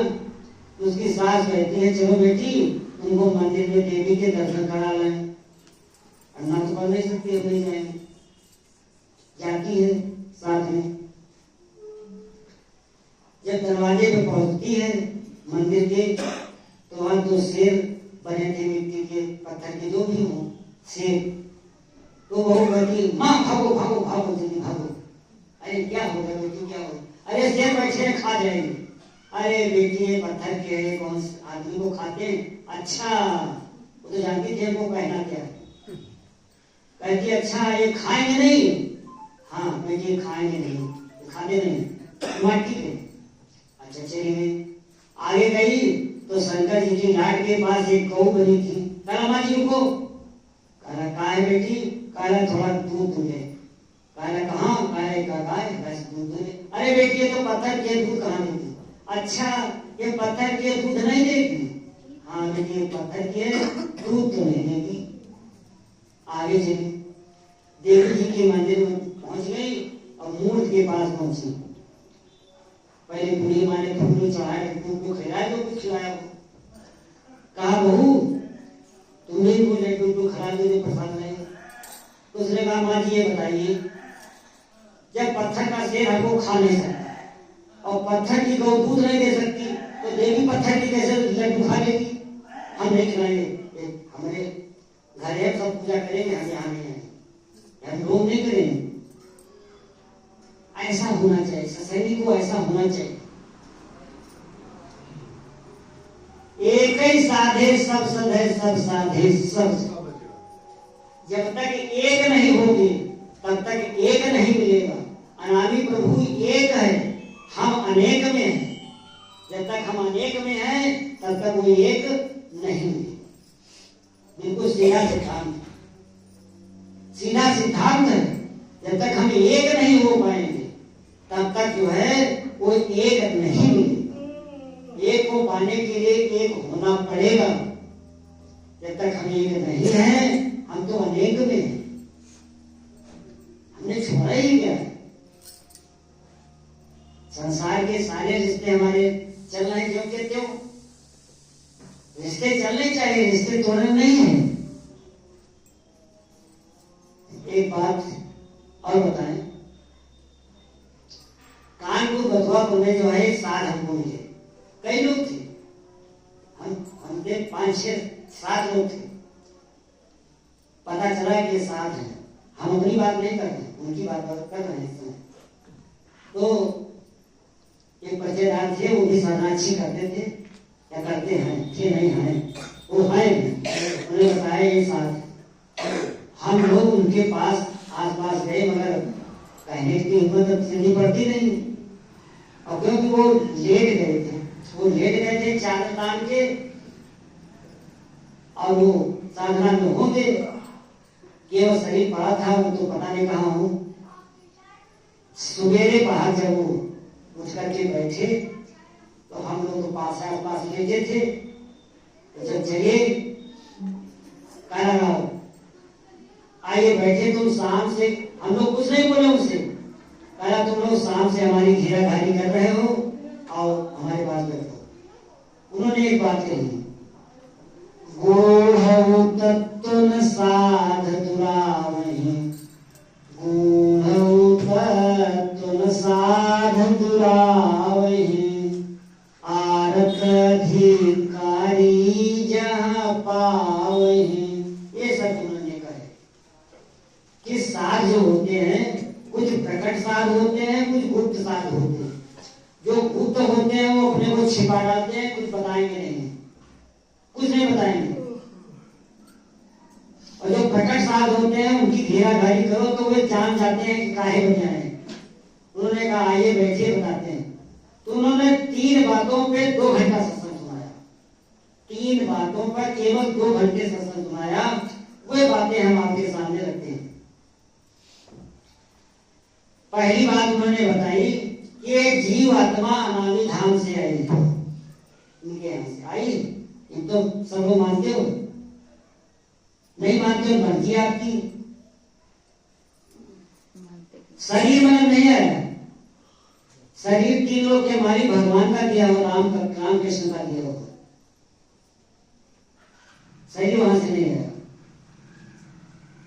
उसकी सास कहती है चलो बेटी उनको मंदिर में देवी के दर्शन करा लाएं। अन्ना तो कर नहीं सकती, अब नहीं जाएंगे। जाती है साथ में। जब दरवाजे पे पहुंचती है मंदिर के, तो वहां तो शेर बने थे, मिट्टी के पत्थर के जो भी हो शेर। तो वो कहती माँ भागो भागो भागो जल्दी भागो। अरे क्या होगा बेटी, क्या होगा? अरे शेर बैठे हैं, खा जाएंगे। अरे बेटी ये पत्थर के है, कौन आदमी को खाते हैं? अच्छा, वो तो जानती थी वो कहना क्या है। कहती अच्छा ये खाएंगे नहीं? हाँ बेटी खाएंगे नहीं, खाते नहीं। माटी है। अच्छा चली गई। आगे गई तो शंकर जी की लाट के पास एक गौ बनी थी। कहा माँ जी रुको। कहा कहाँ है बेटी? कहा थोड़ा दूध दूधे। कहा कहाँ? कहा गाय बस दूध दूधे। अरे बेटी ये तो पत्थर के दूध कहाँ देती? अच्छा ये पत्थर के दूध नहीं देती? हाँ बेटी ये पत्थर के दूध तो नहीं देती। आगे चली, देवी जी के मंदिर में पहुंच गई और मूर्ति के पास पहुंची। पहले बूढ़ी माँ ने फूल चढ़ाया, दूध को खिलाया, जो कुछ खिलाया। कहा बहू तुमने ही बोले दूध को खिला दो जो प्रसाद नहीं। तो उसने कहा माँ जी ये बताइए, जब पत्थर का शेर हमको खा नहीं सकता और पत्थर की गौ दूध नहीं दे सकती, तो देवी पत्थर की कैसे लड्डू खा लेगी? हम नहीं खिलाएंगे, हमारे घर है सब पूजा करेंगे, हम यहाँ नहीं आएंगे, हम रोम नहीं करेंगे। ऐसा होना चाहिए, ससुरी को ऐसा होना चाहिए। एक ही साधे सब सधे, सब साधे सब। जब तक एक नहीं होगी तब तक एक नहीं मिलेगा। अनामी प्रभु एक है, हम अनेक में हैं। जब तक हम अनेक में हैं तब तक वो एक नहीं मिलेगा। बिल्कुल सीधा सिद्धांत, सीधा सिद्धांत है। जब तक हम एक नहीं हो पाएंगे तब तक जो है वो एक नहीं मिलेगा। एक को पाने के लिए एक होना पड़ेगा। जब तक हम एक नहीं हैं, हम तो अनेक में हैं। हमने छोड़ा ही क्या? संसार के सारे रिश्ते हमारे चल रहे हैं, क्यों कहते हो? रिश्ते चलने चाहिए, रिश्ते तोड़ने नहीं है। एक बात और बताएं, कानपुर बथुआपुर में जो है एक साध हमको मिले। कई लोग थे, हम थे 5-6-7 लोग थे। पता चला कि ये साध है। हम अपनी बात नहीं करते, उनकी बात कर रहे हैं। तो एक परिचयदार थे, वो भी शरणार्थी करते थे या करते हैं, थे नहीं हैं, वो हैं। उन्होंने बताया ये साथ। हम लोग उनके पास आसपास गए, मगर कहने की हिम्मत चलनी पड़ती नहीं। और क्योंकि वो लेट गए थे, चादर तान के, और वो साधना में होंगे, केवल शरीर पड़ा था, वो तो पता नहीं कहाँ हूँ। सवेरे पहाड़ जब वो उठ करके बैठे तो हम लोग तो पास लेटे थे। तो जब जगे कहना आइए बैठे, तुम शाम से, हम लोग कुछ नहीं बोले उनसे, कहा तुम लोग शाम से हमारी घेराघारी कर रहे हो, आओ हमारे पास बैठो। उन्होंने एक बात कही, गूढ़ तत्व न साध दुरावहि, गूढ़ तत्व न साध दुरावहि, आरत अधिकारी जहाँ पावहि। ये सब उन्होंने कहे कि साध जो होते हैं, कुछ प्रकट साध होते हैं, कुछ गुप्त साध होते हैं। जो गुप्त होते हैं वो अपने को छिपा डालते हैं, कुछ बताएंगे नहीं, कुछ नहीं बताएंगे। और जो प्रकट साध होते हैं उनकी घेराघारी करो तो वे जान जाते हैं कि काहे बने आए। उन्होंने कहा आइए बैठिए बताते हैं। तो उन्होंने 3 बातों पे 2 घंटा सत्संग सुनाया। 3 बातों पर केवल 2 घंटे सत्संग सुनाया। वे बातें हम आपके सामने रखते हैं। पहली बात उन्होंने बताई कि एक जीव आत्मा अनादि धाम से आई है, इनके यहाँ से आई। ये तो सब लोग मानते हो, नहीं मानते हो मर्जी आपकी। शरीर मतलब नहीं आया, शरीर 3 लोग के मालिक भगवान का दिया हो, राम कृष्ण का दिया हो, शरीर वहां से नहीं आया।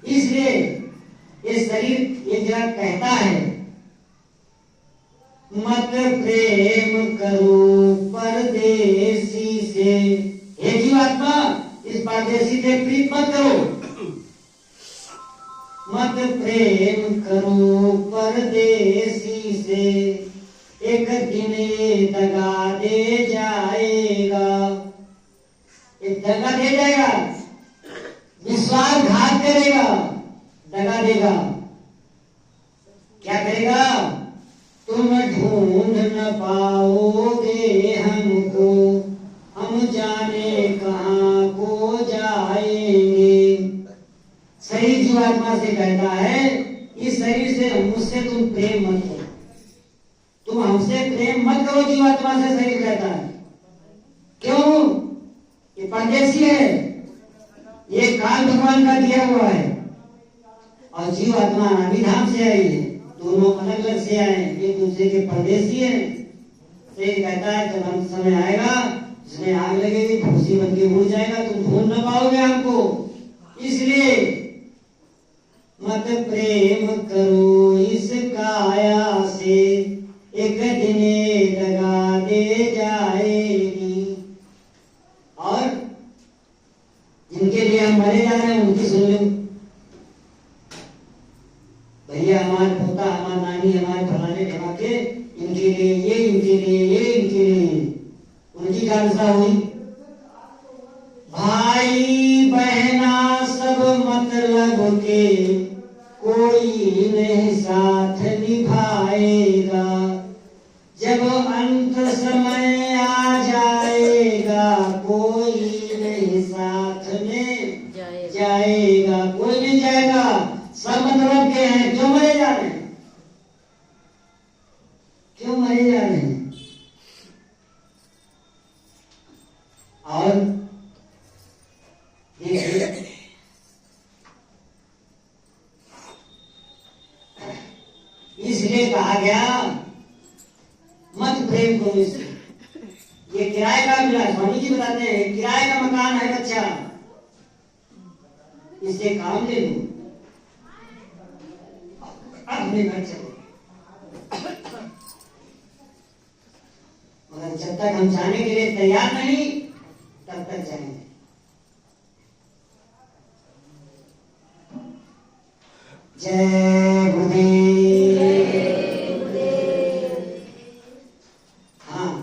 इसलिए ये शरीर ये जरा कहता है मत प्रेम करो परदेसी से, हे जीवात्मा इस परदेसी से प्रीत मत करो, मत प्रेम करो परदेसी से, एक दिन ये दगा दे जाएगा, ये दगा दे जाएगा, विश्वासघात करेगा, दगा देगा। क्या करेगा? तुम ढूंढ न पाओगे हमको, हम जाने कहाँ को जाएंगे। शरीर जीवात्मा से कहता है इस शरीर से मुझसे तुम प्रेम मत करो, तुम हमसे प्रेम मत करो, जीवात्मा से शरीर कहता है। क्यों? ये परदेसी है, ये काल भगवान का दिया हुआ है, और जीवात्मा अनादिधाम से आई है, दोनों अलग अलग से आए, एक दूसरे के परदेसी है। शरीर कहता है जब हम समय आएगा जिसमें आग लगेगी भूसी बन के उड़ जाएगा, तुम ढूंढ न पाओगे हमको। इसलिए मत प्रेम करो इस काया से, एक दिन दगा दे जाएगी। और जिनके लिए हम मरे जा रहे हैं उनकी सुन लो, भैया हमारे पोता, हमारे नानी, हमारे फलाने ढमाके, इनके लिए ये, इनके लिए ये, इनके लिए उनकी कांसा हुई। भाई बहना सब मतलब के, कोई नहीं साथ निभाएगा, जब अंत समय आ जाएगा कोई नहीं साथ में जाएगा, कोई नहीं जाएगा, सब मतलब के हैं। क्यों मरे जा रहे हैं? क्यों मरे जा रहे हैं? और देखिए इसलिए कहा गया मत प्रेम करो इससे। ये किराए का मिला, स्वामी जी बताते हैं किराए का मकान है बच्चा, इससे काम ले लो, अपने घर चलो, मगर जब तक हम जाने के लिए तैयार नहीं तब तक जाएंगे। जय गुरुदेव। हाँ,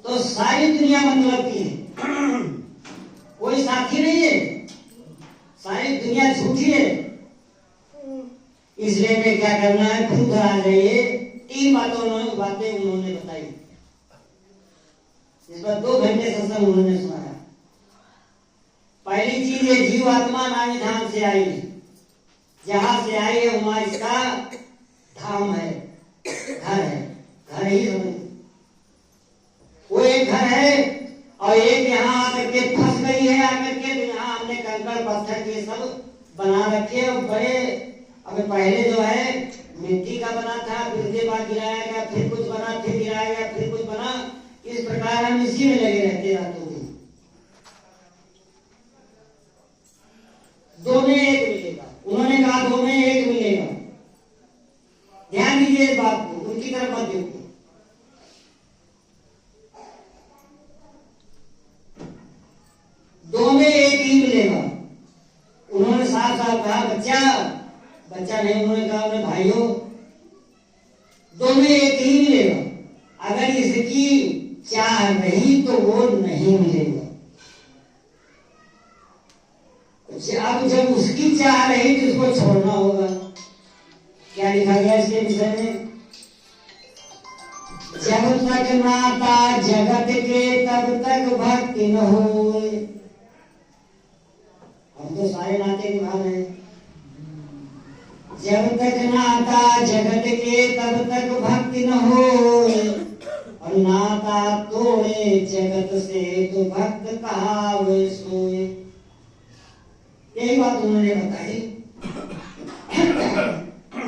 तो सारी दुनिया मतलब की है, कोई साथी नहीं है, सारी दुनिया झूठी है। इसलिए में क्या करना है, खुद आ जाइए। 3 बातें उन्होंने बताई, इस पर 2 घंटे सत्संग उन्होंने सुनाया। पहली चीज ये जीव आत्मा नामी धाम से आई है, जहां से आई है वहां इसका धाम है, घर है, घर ही समझ। वो एक घर है और एक यहाँ आकर के फंस गई है, आकर के तो यहाँ हमने कंकड़ पत्थर के सब बना रखे और बड़े। अभी पहले जो है मिट्टी का बना था, फिर उसके बाद गिराया गया, फिर कुछ बना, फिर गिराया गया, फिर कुछ बना। इस प्रकार हम इसी में लगे रहते रातों दिन। 2 में 1 मिलेगा, उन्होंने कहा 2 में 1 मिलेगा। ध्यान दीजिए इस बात को, उनकी तरफ मत देखिए। 2 में 1 ही मिलेगा। उन्होंने साफ साफ कहा बच्चा नहीं, उन्होंने कहा उन्हें भाइयों 2 में 1 ही मिलेगा। अगर इसकी चाह रही तो वो नहीं मिलेगा। अब जब उसकी चाह रही तो उसको छोड़ना होगा। क्या लिखा गया इसके विषय में? जब तक नाता जगत के तब तक भक्ति न होए। हम तो सारे नाते निभा रहे हैं। जब तक नाता जगत के तब तक भक्ति न हो, और नाता तोड़े जगत से तो भक्त कहावे सोए। यही बात उन्होंने बताई।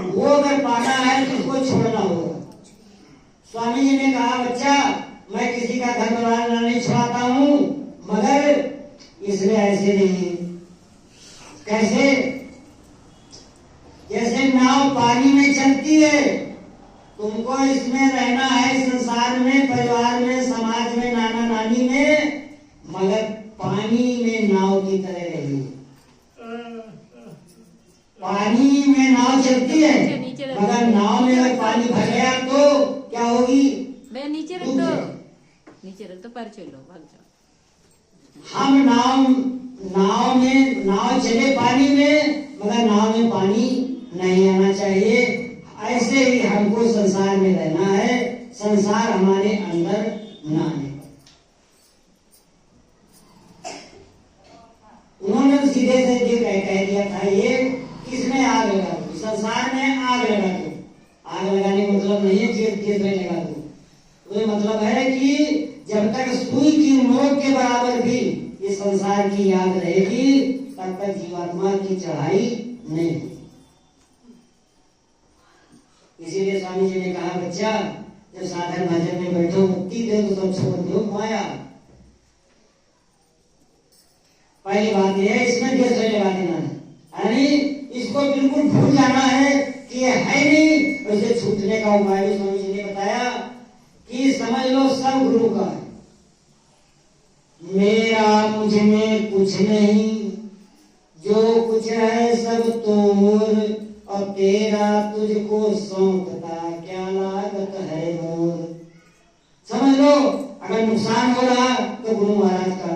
वो अगर पाना है तो उसको छोड़ना होगा। स्वामी जी ने कहा, बच्चा मैं किसी का घर बनाना नहीं छुड़ाता हूँ, मगर इसमें ऐसे नहीं। कैसे? जैसे नाव पानी में चलती है, तुमको इसमें रहना है, संसार में, परिवार में, समाज में, नाना नानी में, मगर पानी में नाव की तरह रही। पानी में नाव चलती है, मगर नाव में अगर पानी भर गया तो क्या होगी? मैं नीचे रख दो पर चलो भाग जाओ। हम नाव चले पानी में, मगर नाव में पानी नहीं आना चाहिए। ऐसे ही हमको संसार में रहना है, संसार हमारे अंदर न आने। उन्होंने सीधे से कह दिया था, ये किसमें आग लगा दो, संसार में आग लगा दो। आग लगाने का मतलब नहीं है कि में लगा दो, तो मतलब है कि जब तक सुई की नोक के बराबर भी इस संसार की याद रहेगी, तब तक जीवात्मा की चढ़ाई नहीं होगी। इसीलिए स्वामी जी ने कहा, बच्चा जब साधन भजन में बैठो, मुक्ति दे तो सब छोड़ दो माया। पहली बात यह है, इसमें देश लगा देना है, यानी इसको बिल्कुल भूल जाना है कि ये है नहीं। वैसे छूटने का उपाय भी स्वामी जी ने बताया कि समझ लो सब गुरु का है। मेरा मुझ में कुछ नहीं, जो कुछ है सब तोर, और तेरा तुझको सौंपता क्या लागत है मोर। समझ लो, अगर नुकसान हो रहा तो गुरु महाराज का,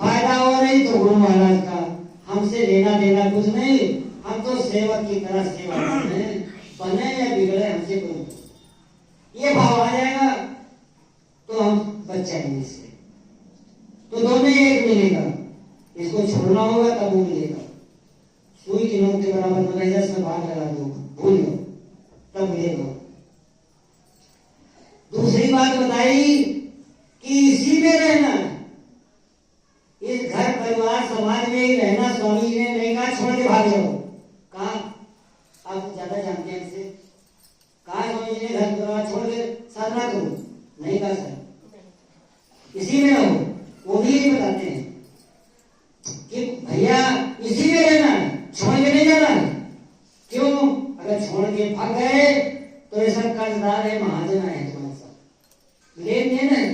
फायदा हो रही तो गुरु महाराज का, हमसे लेना देना कुछ नहीं। हम तो सेवक की तरह सेवा करते हैं, बने या बिगड़े हमसे कोई। ये भाव आ जाएगा तो हम बच जाएंगे इससे। तो दोनों एक मिलेगा, इसको छोड़ना होगा तब वो मिलेगा। सुई की नोक के बराबर बनाइए, इसमें भाग लगा दो, भूल लो, तब मिलेगा। दूसरी बात बताई कि इसी में रहना है, इस घर परिवार समाज में ही रहना। स्वामी जी ने नहीं कहा छोड़ के भाग जाओ। कहा आप ज्यादा जानते हैं इससे। कहा स्वामी जी ने घर परिवार छोड़ के साधना करो, नहीं कहा सर इसी में रहो। वो भी यही बताते हैं कि भैया इसी में रहना है, छोड़ के नहीं जाना है। क्यों? अगर छोड़ के भाग गए तो ये सब कर्जदार है, महाजन है, तुम्हारे साथ लेन देन है।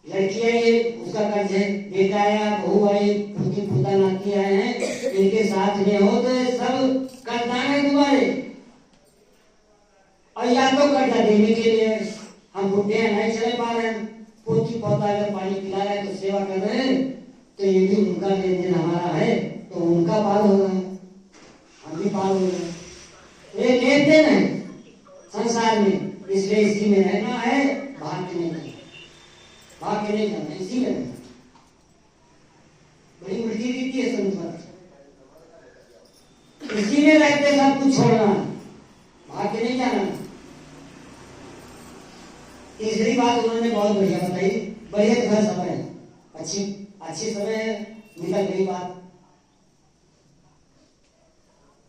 लड़की आई, उसका कर्ज है, बेटा आया, बहू आई, उनकी पुता नाती आए हैं, इनके साथ में हो तो सब कर्जदार है तुम्हारे। और या तो कर्जा देने के लिए हम बुढ़े हैं, नहीं चले पा रहे हैं, पोती पोता अगर पानी पिला रहे हैं तो सेवा कर रहे हैं, तो ये भी उनका लेन देन हमारा है, तो उनका पाल हो रहा है, हम भी पाल हो रहे हैं। ये लेन देन है संसार में, इसलिए इसी में रहना है, भाग के नहीं करना, भाग के नहीं करना, इसी में रहना। बड़ी उल्टी रीति है संसार, इसी में रहते सब कुछ छोड़ना, भाग के नहीं जाना। तीसरी बात उन्होंने बहुत बढ़िया बताई, बढ़िया घर समय है, अच्छी समय है, निकल गई बात।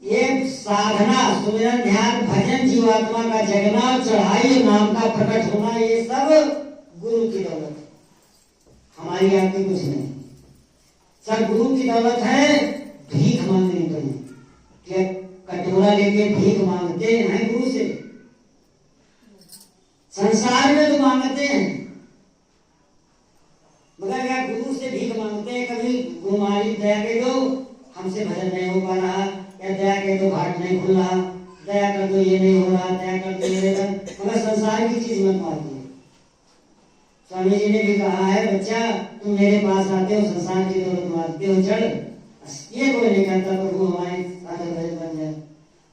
ये साधना, सुमिरन, ध्यान, भजन, जीवात्मा का जगना, चढ़ाई, नाम का प्रकट होना, ये सब गुरु की दौलत है, हमारी आपकी कुछ नहीं। सब गुरु की दौलत है। भीख मांगनी पड़ी, क्या कटोरा लेके भीख मांगते हैं गुरु से? संसार में तो मांगते हैं, मगर क्या गुरु से भीख मांगते हैं? कभी गुरु महाराज दया के दो, हमसे भजन नहीं हो पा रहा, या दया के दो घाट नहीं खुल रहा, दया कर दो ये नहीं हो रहा, दया कर दो ये नहीं, मगर संसार की चीज मत मांगिए। स्वामी जी ने भी कहा है, बच्चा तुम मेरे पास आते हो, संसार की दौलत मांगते हो, जड़ ये कोई नहीं कहता प्रभु हमारे साधन भजन बन जाए।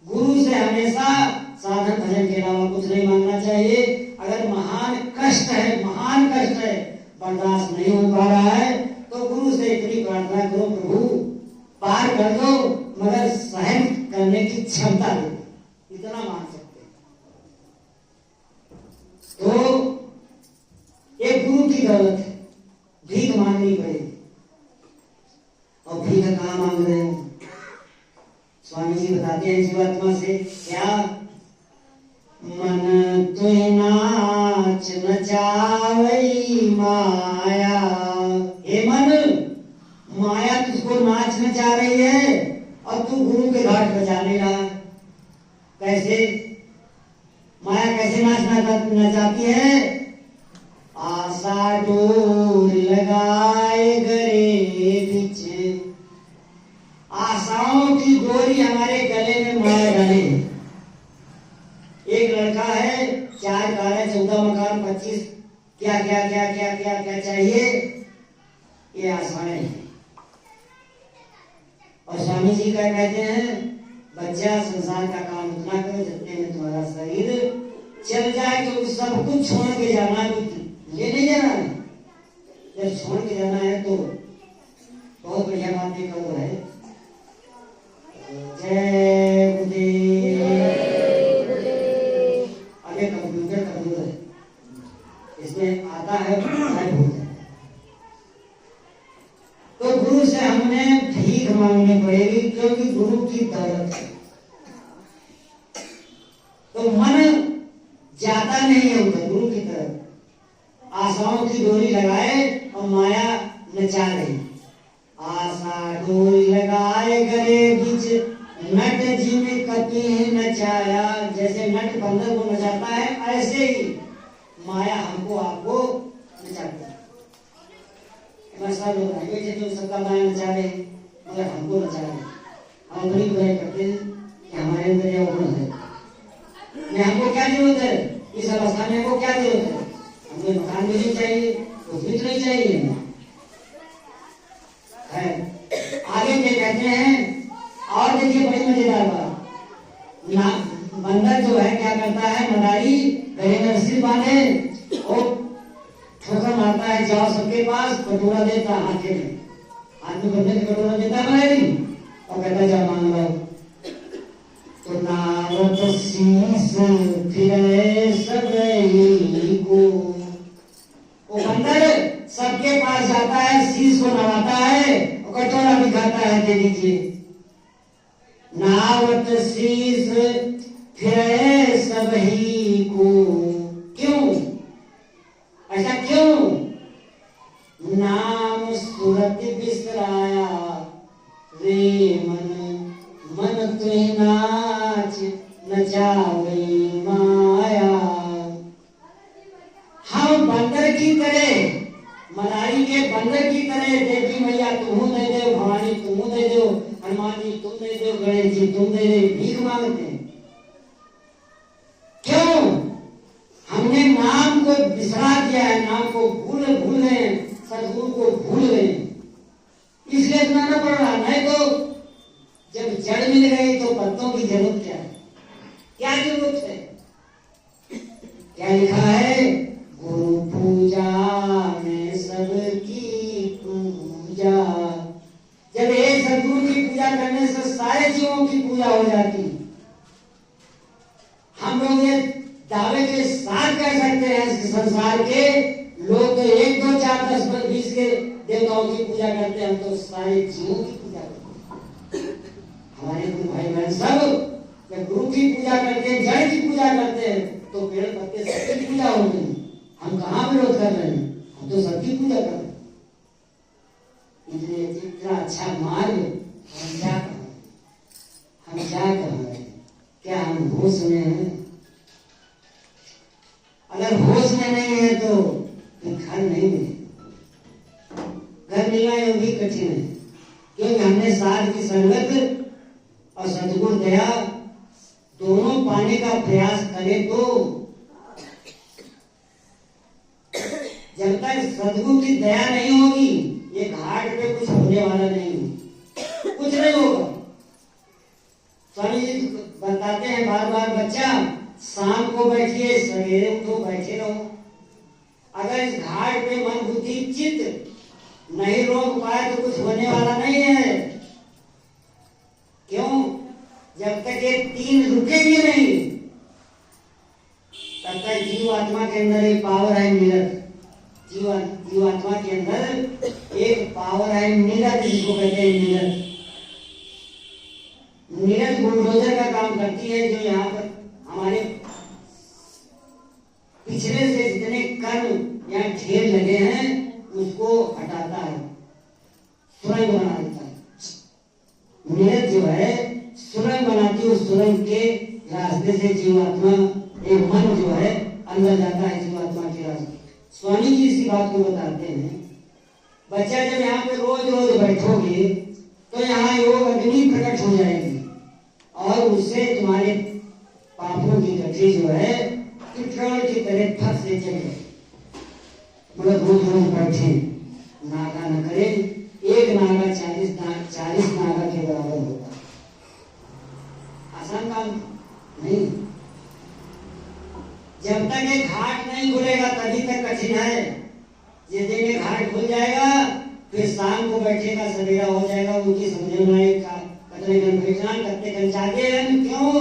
गुरु से हमेशा साधन भजन के अलावा कुछ नहीं मांगना चाहिए। अगर महान कष्ट है, बर्दाश्त नहीं हो पा रहा है, तो गुरु से इतनी प्रार्थना करो, प्रभु पार कर दो, मगर सहन करने क्षमता देते, इतना मान सकते हैं। तो एक गुरु की दौलत है, भीख मांगनी पड़ेगी। और भीख कहाँ मांग रहे हो? स्वामी जी बताते हैं जीवात्मा से, क्या मन तुय नाच नचावई माया। हे मन, माया तुझको नाच नचा रही है और तू गुरु के घाट बजाने रहा। कैसे माया कैसे नाच नचाती है? आशा डोर लगाए गरे बीच, आशाओं की डोरी हमारे गले में माया डाले। एक लड़का है, 4 कारें, 14 मकान, 25 क्या क्या क्या क्या क्या क्या चाहिए, ये आशाएं हैं। और स्वामी जी क्या कहते हैं? बच्चा, संसार का काम उतना करो जितने में तुम्हारा शरीर चल जाए। तो सब कुछ छोड़ के जाना, ले नहीं जाना है। जब छोड़ के जाना है तो बहुत बढ़िया बात ये करो है, जय गुरुदेव। अरे कंप्यूटर है, इसमें आता है गायब हो जाता है। तो गुरु से हमने भीख मांगनी पड़ेगी, क्योंकि गुरु की दौलत है। तो मन जाता नहीं है उधर गुरु की तरफ, आशाओं की डोरी लगाए और माया नचा रही। आशा डोरी लगाए गले बीच, नट जिम कपी नचाया। जैसे नट बंदर को नचाता है, ऐसे ही माया हमको आपको नचाती है। ऐसा लोग हैं बैठे जो सबका माया नचा रहे, मगर हमको नचा रहे। हम बड़ी बुराई करते हैं कि हमारे अंदर यह गुण है। हमको क्या जरूरत है इस अवस्था में? हमको क्या जरूरत है? हमें मकान भी नहीं चाहिए, कुछ भी नहीं चाहिए है। आगे ये कहते हैं, और देखिए बड़ी मजेदार बात। बंदर जो है क्या करता है? मदारी गले में रस्सी बांधे और ठोकर मारता है, जाओ सबके पास, कटोरा देता हाथ में, हाथ में बंदे का कटोरा देता है मदारी और कहता जाओ मांग लो। तो नावत शीस फिरे सबई को, वो बंदर सबके पास जाता है, शीस को नवाता है और कटोरा भी खाता है, दे दीजिए। नावत शीस फिरे सबई को, क्यों ऐसा क्यों? नाम सुरत बिसराया रे मन, मन तुय नाच नचावई माया। हम बंदर की तरह, मदारी के बंदर की तरह, देवी मैया तुम दे दो, भवानी तुम दे दो, हनुमान जी तुम दे दो, गणेश जी तुम दे दो, भीख मांगते हैं। क्यों? हमने नाम को बिसरा दिया है, नाम को भूल गए, सदगुरु को भूल गए, इसलिए सुनाना पड़ रहा। नहीं तो जब जड़ मिल गई तो पत्तों की जरूरत क्या है? क्या जरूरत है? क्या लिखा है? गुरु पूजा में सबकी पूजा। जब एक सदगुरु की पूजा करने से सारे जीवों की पूजा हो जाती। हम लोग ये दावे के साथ कह सकते हैं इस संसार के लोग तो 1, 2, 4, 10, 20 के देवताओं की पूजा करते हैं, हम तो सारे जीवों की पूजा करते हैं। हमारे गुरु भाई बहन सब जब गुरु की पूजा करते हैं, जड़ की पूजा करते हैं, तो पेड़ पत्ते सबकी पूजा होगी। हम कहाँ विरोध कर रहे हैं? हम तो सबकी पूजा कर रहे हैं। इसलिए इतना अच्छा मार्ग हम क्या कर रहे हैं? हम क्या कर रहे हैं? क्या हम होश में हैं? अगर होश में नहीं है तो घर नहीं मिलेगा। घर मिलना ये भी कठिन है, क्योंकि हमने साथ की संगत और सदगुरु दया दोनों पाने का प्रयास करें। तो जब तक सदगुरु की दया नहीं होगी, ये घाट पे कुछ होने वाला नहीं, कुछ नहीं होगा। स्वामी जी बताते हैं बार बार, बच्चा शाम को बैठिए, सवेरे उठो, बैठे रहो। अगर इस घाट पे मन बुद्धि चित्त नहीं रोक पाए तो कुछ होने वाला नहीं है। क्यों? जब तक ये तीन रुकेंगे नहीं तब तक जीवात्मा के अंदर एक पावर है नीरज। जीवात्मा के अंदर एक पावर है नीरज, जिसको कहते हैं नीरज। नीरज बुलडोजर का काम करती है, जो यहाँ पर हमारे पिछले से जितने कर्म या ढेर लगे हैं उसको हटाता है, सुरंग बना देता है। नीरज जो है सुरंग बनाती है, उस सुरंग के रास्ते से जीवात्मा एक मन जो है अंदर जाता है जीवात्मा के रास्ते। स्वामी जी इसी बात को बताते हैं, बच्चा जब यहाँ पे रोज रोज बैठोगे तो यहाँ योग अग्नि प्रकट हो जाएगी और उससे तुम्हारे पापों की गति जो है पितृण की तरह फट से चले। मतलब रोज रोज बैठे, नागा न करे, एक नागा 40 नागा के बराबर होता है। आसान काम नहीं। जब तक ये घाट नहीं खुलेगा तभी तक कठिन है। जिस दिन ये घाट खुल जाएगा फिर शाम को बैठेगा, सवेरा हो जाएगा, उनकी समझ में आएगा कतरे दिन परेशान करते कर जाते हैं। क्यों?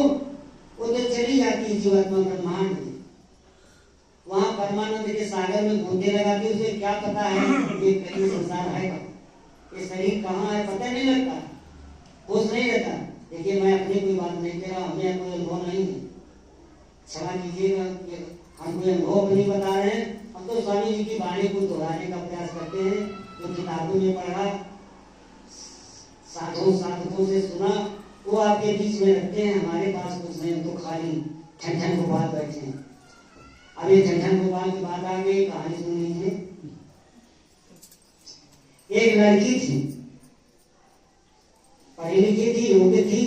वो तो चली जाती है जीवात्मा ब्रह्मांड में, वहां परमानंद के सागर में घूमने लगाती, उसे क्या पता है ये कहीं संसार है कहाँ, ये शरीर कहाँ है पता नहीं लगता, होश नहीं रहता। देखिए मैं अपनी कोई बात नहीं कह रहा, हमें कोई अनुभव नहीं है, क्षमा कीजिएगा, हम कोई अनुभव नहीं बता रहे हैं। हम तो स्वामी जी की वाणी को दोहराने का प्रयास करते हैं, जो किताबों में पढ़ा, साधकों से सुना, वो आपके बीच में रखते हैं। हमारे पास कुछ नहीं, तो खाली ठन गोपाल बैठे हैं। अब ये ठन गोपाल की बात आ गई, कहानी सुन लीजिए। एक लड़की थी, पढ़ी लिखी थी, योग्य थी,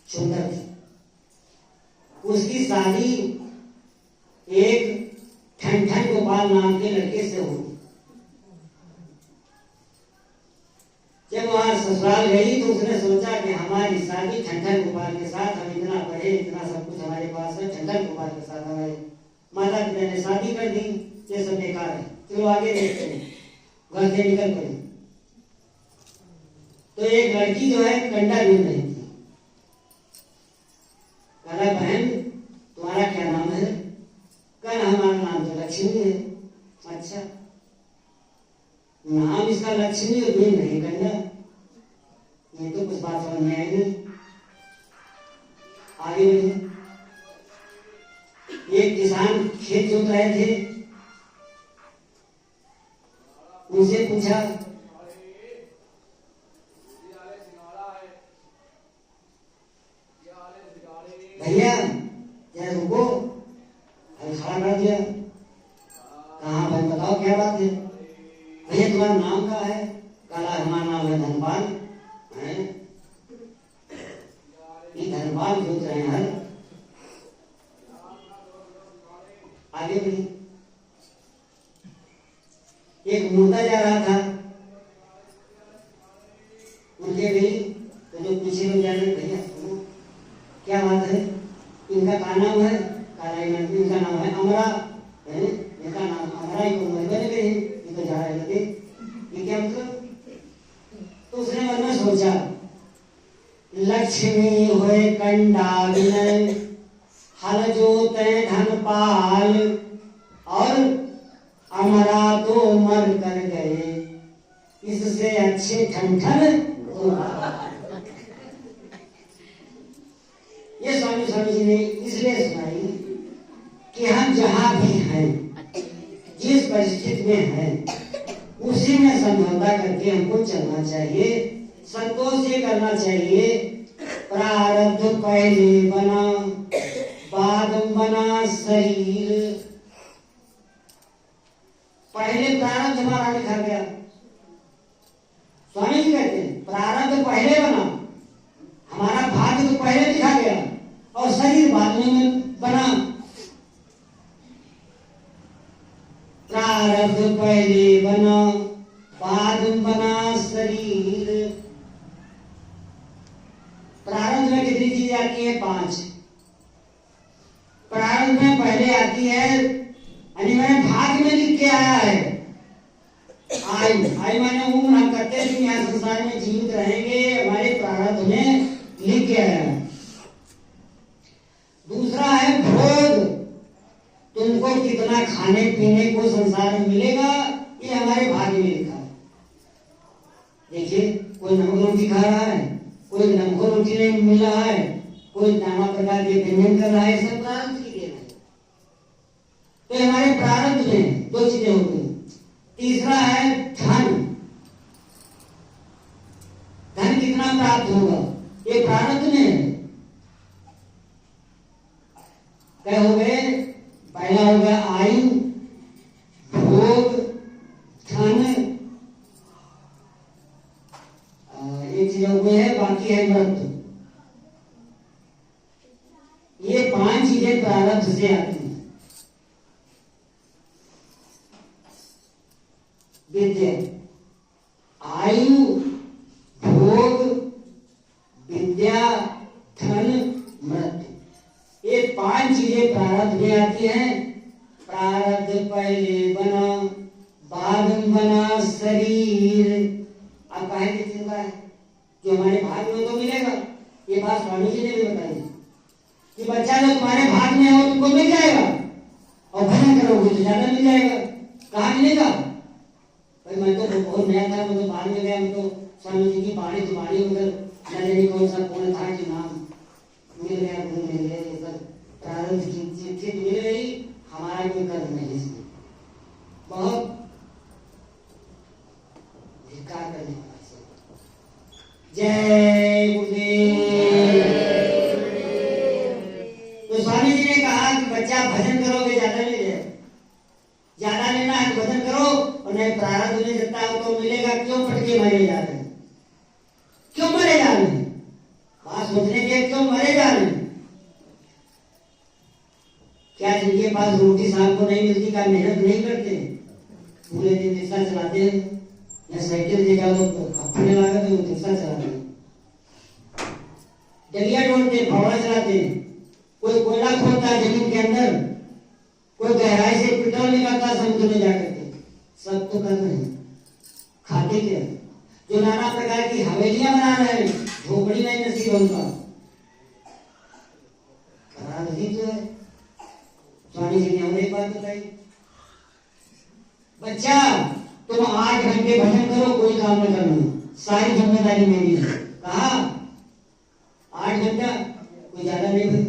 सुंदर थी। उसकी शादी एक ठन गोपाल नाम के लड़के से हुई। जब वहां ससुराल गई तो उसने सोचा कि हमारी शादी ठन गोपाल के साथ, हम इतना पढ़े, इतना सब कुछ हमारे पास है, ठन गोपाल के साथ हमारे माता पिता ने शादी कर दी, ये सब बेकार है, चलो आगे देखते हैं। घर से निकल पड़ी तो एक लड़की जो है कंडा ढूंढ रही थी। कहा बहन तुम्हारा क्या नाम है? कहा हमारा नाम तो लक्ष्मी है। अच्छा, नाम इसका लक्ष्मी और भी नहीं कंडा, ये तो कुछ बात समझ में आई नहीं। आगे बढ़े, एक किसान खेत जोत रहे थे, उनसे पूछा भैया क्या रुको, खड़ा कर दिया। कहाँ भाई बताओ क्या बात है? भैया तुम्हारा नाम क्या है? कहा हमारा नाम है धनपाल। ये धनपाल सोच रहे हैं। आगे बढ़ी, एक मुर्दा जा रहा था, उनके गई तो जो पीछे लोग जा रहे, भैया क्या बात है, इनका क्या नाम है? इनका नाम है अमरा, इनका नाम अमरा, इनको मर गए, ये तो जा रहे थे, ये क्या मतलब? तो उसने मन में सोचा लक्ष्मी होए कंडा विनय, हल जोते धनपाल, और अमरा तो मर कर गए, इससे अच्छे ठन ये स्वामी जी ने इसलिए सुनाई कि हम जहां भी हैं, जिस परिस्थिति में हैं, उसी में समझौता करके हमको चलना चाहिए, संतोष ये करना चाहिए। प्रारब्ध पहले बना बाद बना शरीर, पहले प्रारब्ध हमारा लिखा गया। स्वामी जी कहते हैं प्रारब्ध पहले बना, हमारा भाग्य तो पहले लिखा गया और शरीर बाद में बना। प्रारब्ध पहले बना बाद बना शरीर। प्रारब्ध में कितनी चीज आती है? 5। प्रारब्ध में पहले आती है, यानी मैंने भाग्य में लिख के आया है आयु। आयु माने उम्र, हम करते हैं यहाँ संसार में जीवित रहेंगे, हमारे प्रारब्ध में लिख के आया है। दूसरा है भोग, तुमको कितना खाने पीने को संसार में मिलेगा ये हमारे भाग्य में लिखा है। देखिए, कोई नमक रोटी खा रहा है, कोई नमक रोटी नहीं मिल रहा है, कोई नाना प्रकार के व्यंजन कर रहा है, सब प्रारब्ध की देन है। तो हमारे प्रारब्ध में दो चीजें होती हैं। तीसरा है धन, धन कितना प्राप्त होगा ये प्रारब्ध में है। क्या हो गए? पहला हो गया आयु, भोग, धन, एक चीज हो गई है, बाकी है मृत्यु। ये 5 चीजें प्रारब्ध से आती हैं। विद्या, आयु, भोग, विद्या, धन, मृत्यु, ये 5 चीजें प्रारब्ध में आती हैं। प्रारब्ध पहले बना, बाद में बना शरीर। अब काहे की चिंता है? जो हमारे भाग में तो मिलेगा। ये बात स्वामी जी ने भी बताई कि बच्चा जो तुम्हारे भाग में हो तुमको मिल जाएगा, और भजन करोगे तो ज्यादा मिल जाएगा। कहाँ मिलेगा? भाई मैं तो बहुत नया था, मैं तो भाग में गया, मैं तो स्वामी जी की बाणी तुम्हारी उधर न जाने कौन सा कौन था कि नाम मिल गया, मिल गया, ये सब प्रारंभ की चिट्ठी मिल गई, हमारा कोई कर्म नहीं इसमें। बहुत धिक्कार करने वाला। जय गुरुदेव। तो स्वामी जी ने कहा कि बच्चा भजन करोगे ज्यादा मिल जाए, ज्यादा लेना है तो भजन करो, और नहीं प्रारब्ध में देता हो तो मिलेगा। क्यों पटके मरे जा रहे हैं? क्यों मरे जा रहे हैं? बात सोचने के क्यों मरे जा रहे हैं? क्या जिनके पास रोटी शाम को नहीं मिलती का मेहनत नहीं करते, पूरे दिन रिक्शा चलाते हैं, या साइकिल ले जाओ तो अपने लागत में रिक्शा चलाते हैं, डलिया ढूंढते, फावड़ा चलाते, कोई कोयला खोदता है जमीन के अंदर, कोई गहराई से पेट्रोल निकालता समुद्र में जाकर के, सब तो कर रहे हैं। खाते क्या? जो नाना प्रकार की हवेलियां बना रहे हैं, झोपड़ी नहीं नसीब होता, करा रही तो है। स्वामी जी ने हमें एक बात बताई, बच्चा तुम 8 घंटे भजन करो, कोई काम न करना, सारी जिम्मेदारी मेरी है। कहा 8 घंटा, कोई ज्यादा नहीं भाई,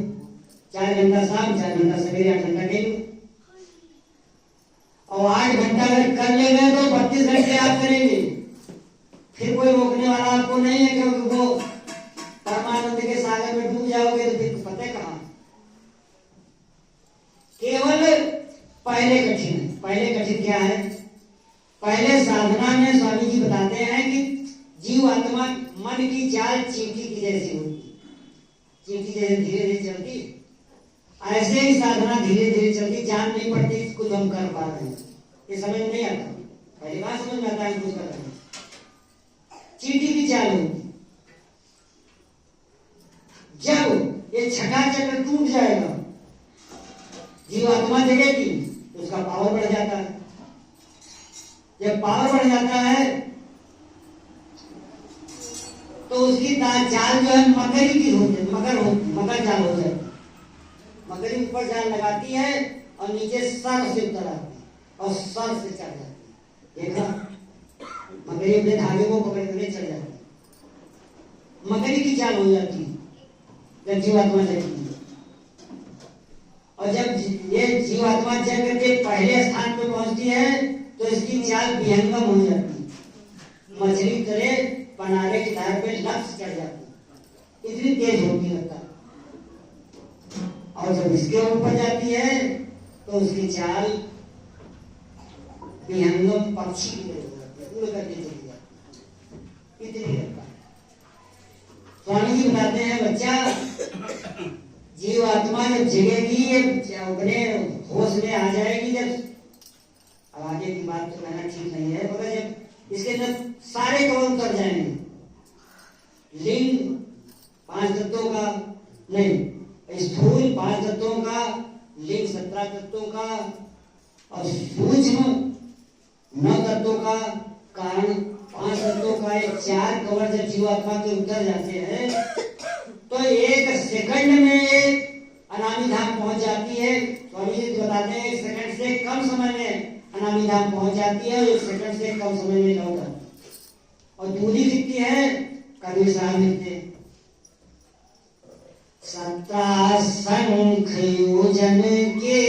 4 घंटा शाम, 4 घंटा सवेरे, 8 घंटा डेली। और 8 घंटा अगर कर ले गए तो 32 घंटे आप करेंगे, फिर कोई रोकने वाला आपको नहीं है, क्योंकि वो परमानंद के सागर में डूब जाओगे तो फिर पता है कहां। केवल पहले कठिन है। पहले कठिन क्या है? पहले साधना में स्वामी जी बताते हैं कि जीव आत्मा मन की चाल चींटी की जैसी होती, चींटी जैसे धीरे धीरे चलती, ऐसे ही साधना धीरे धीरे चलती, जान नहीं पड़ती कुछ हम कर पा रहे हैं, ये समझ नहीं आता। पहली बात समझ में आता है कुछ कर रहे हैं, चींटी की चाल होती। जब ये छठा चक्र टूट जाएगा, जीवात्मा जगेगी, उसका पावर बढ़ जाता है। जब पावर बढ़ जाता है तो उसकी चाल जो है मकरी की होती है, मकर चाल हो जाती है। मकरी ऊपर चाल लगाती है और नीचे सर से उतर आती है और सर से चढ़ जाती है। देखा, मकरी अपने धागे को पकड़ करके चढ़ जाती है, मकरी की चाल हो जाती है जब जीवात्मा जगती है। और जब ये जीवात्मा जग करके पहले स्थान पे पहुंचती है तो इसकी चाल विहंगम हो जाती है, मछली तले पनारे की धार पे लक्ष्य चढ़ जाती है, इतनी तेज होती लगता है। और जब इसके ऊपर जाती है तो उसकी चाल विहंगम पक्षी की तरह हो जाती है, उड़ करके चली जाती है, इतनी लगता है। स्वामी जी बताते हैं बच्चा, जीव आत्मा जब जगेगी, अपने होश में आ जाएगी, जब अब आगे की बात तो कहना ठीक नहीं है, मगर जब इसके अंदर सारे कौन उतर जाएंगे, लिंग 5 तत्वों का नहीं, स्थूल 5 तत्वों का, लिंग 17 तत्वों का, और सूक्ष्म 9 तत्वों का, कारण 5 तत्वों का, ये 4 कवर जब जीवात्मा के उतर जाते हैं तो 1 सेकंड में अनामी धाम पहुंच जाती है। स्वामी जी बताते हैं 1 सेकंड से कम समय में अनामी धाम पहुंच जाती है और 1 सेकंड से कम समय में लौट आती है। और दूरी कितनी है? कबीर साहब लिखते हैं 17 शंख योजन के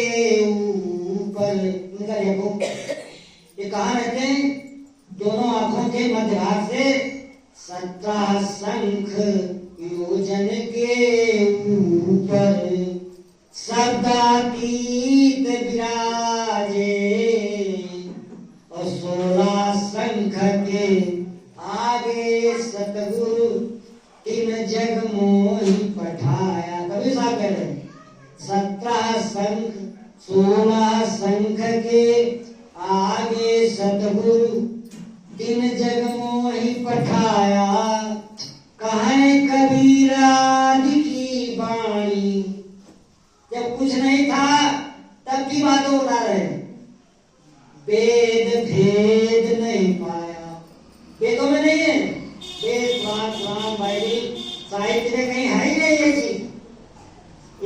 ऊपर। इनका देखो ये कहाँ रहते हैं? दोनों आंखों के मध्य भाग से 17 शंख योजन के ऊपर शब्दातीत विराजे और 16 शंख के आगे सतगुरु 3 जग मोहि पठाया। कबीर साहब कह रहे हैं 17 शंख 16 शंख के आगे सतगुरु 3 जग मोहि पठाया। कहे कबीराज की वाणी। जब कुछ नहीं था तब की बात बता रहे। वेद भेद नहीं पाया। वेदों में नहीं है। वेद पुराण वैदिक साहित्य में कहीं है ही नहीं ये चीज।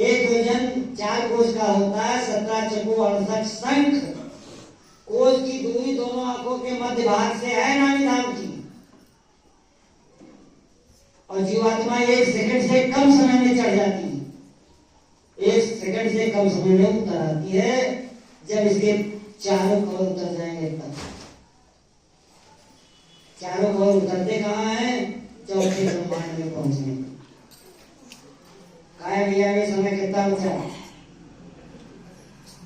1 योजन 4 कोस का होता है। 17 चको 68 शंख कोस की दूरी दोनों आंखों के मध्य भाग से है नामी धाम की। और जीवात्मा 1 सेकंड से कम समय में चढ़ जाती है। 1 सेकंड से कम समय में उतर आती है। जब इसके चारों कवर उतर जाएंगे तब। चारों कवर उतरते कहाँ है? चौथे ब्रह्मांड में पहुंचने। काय भैया ये समय कितना बचा?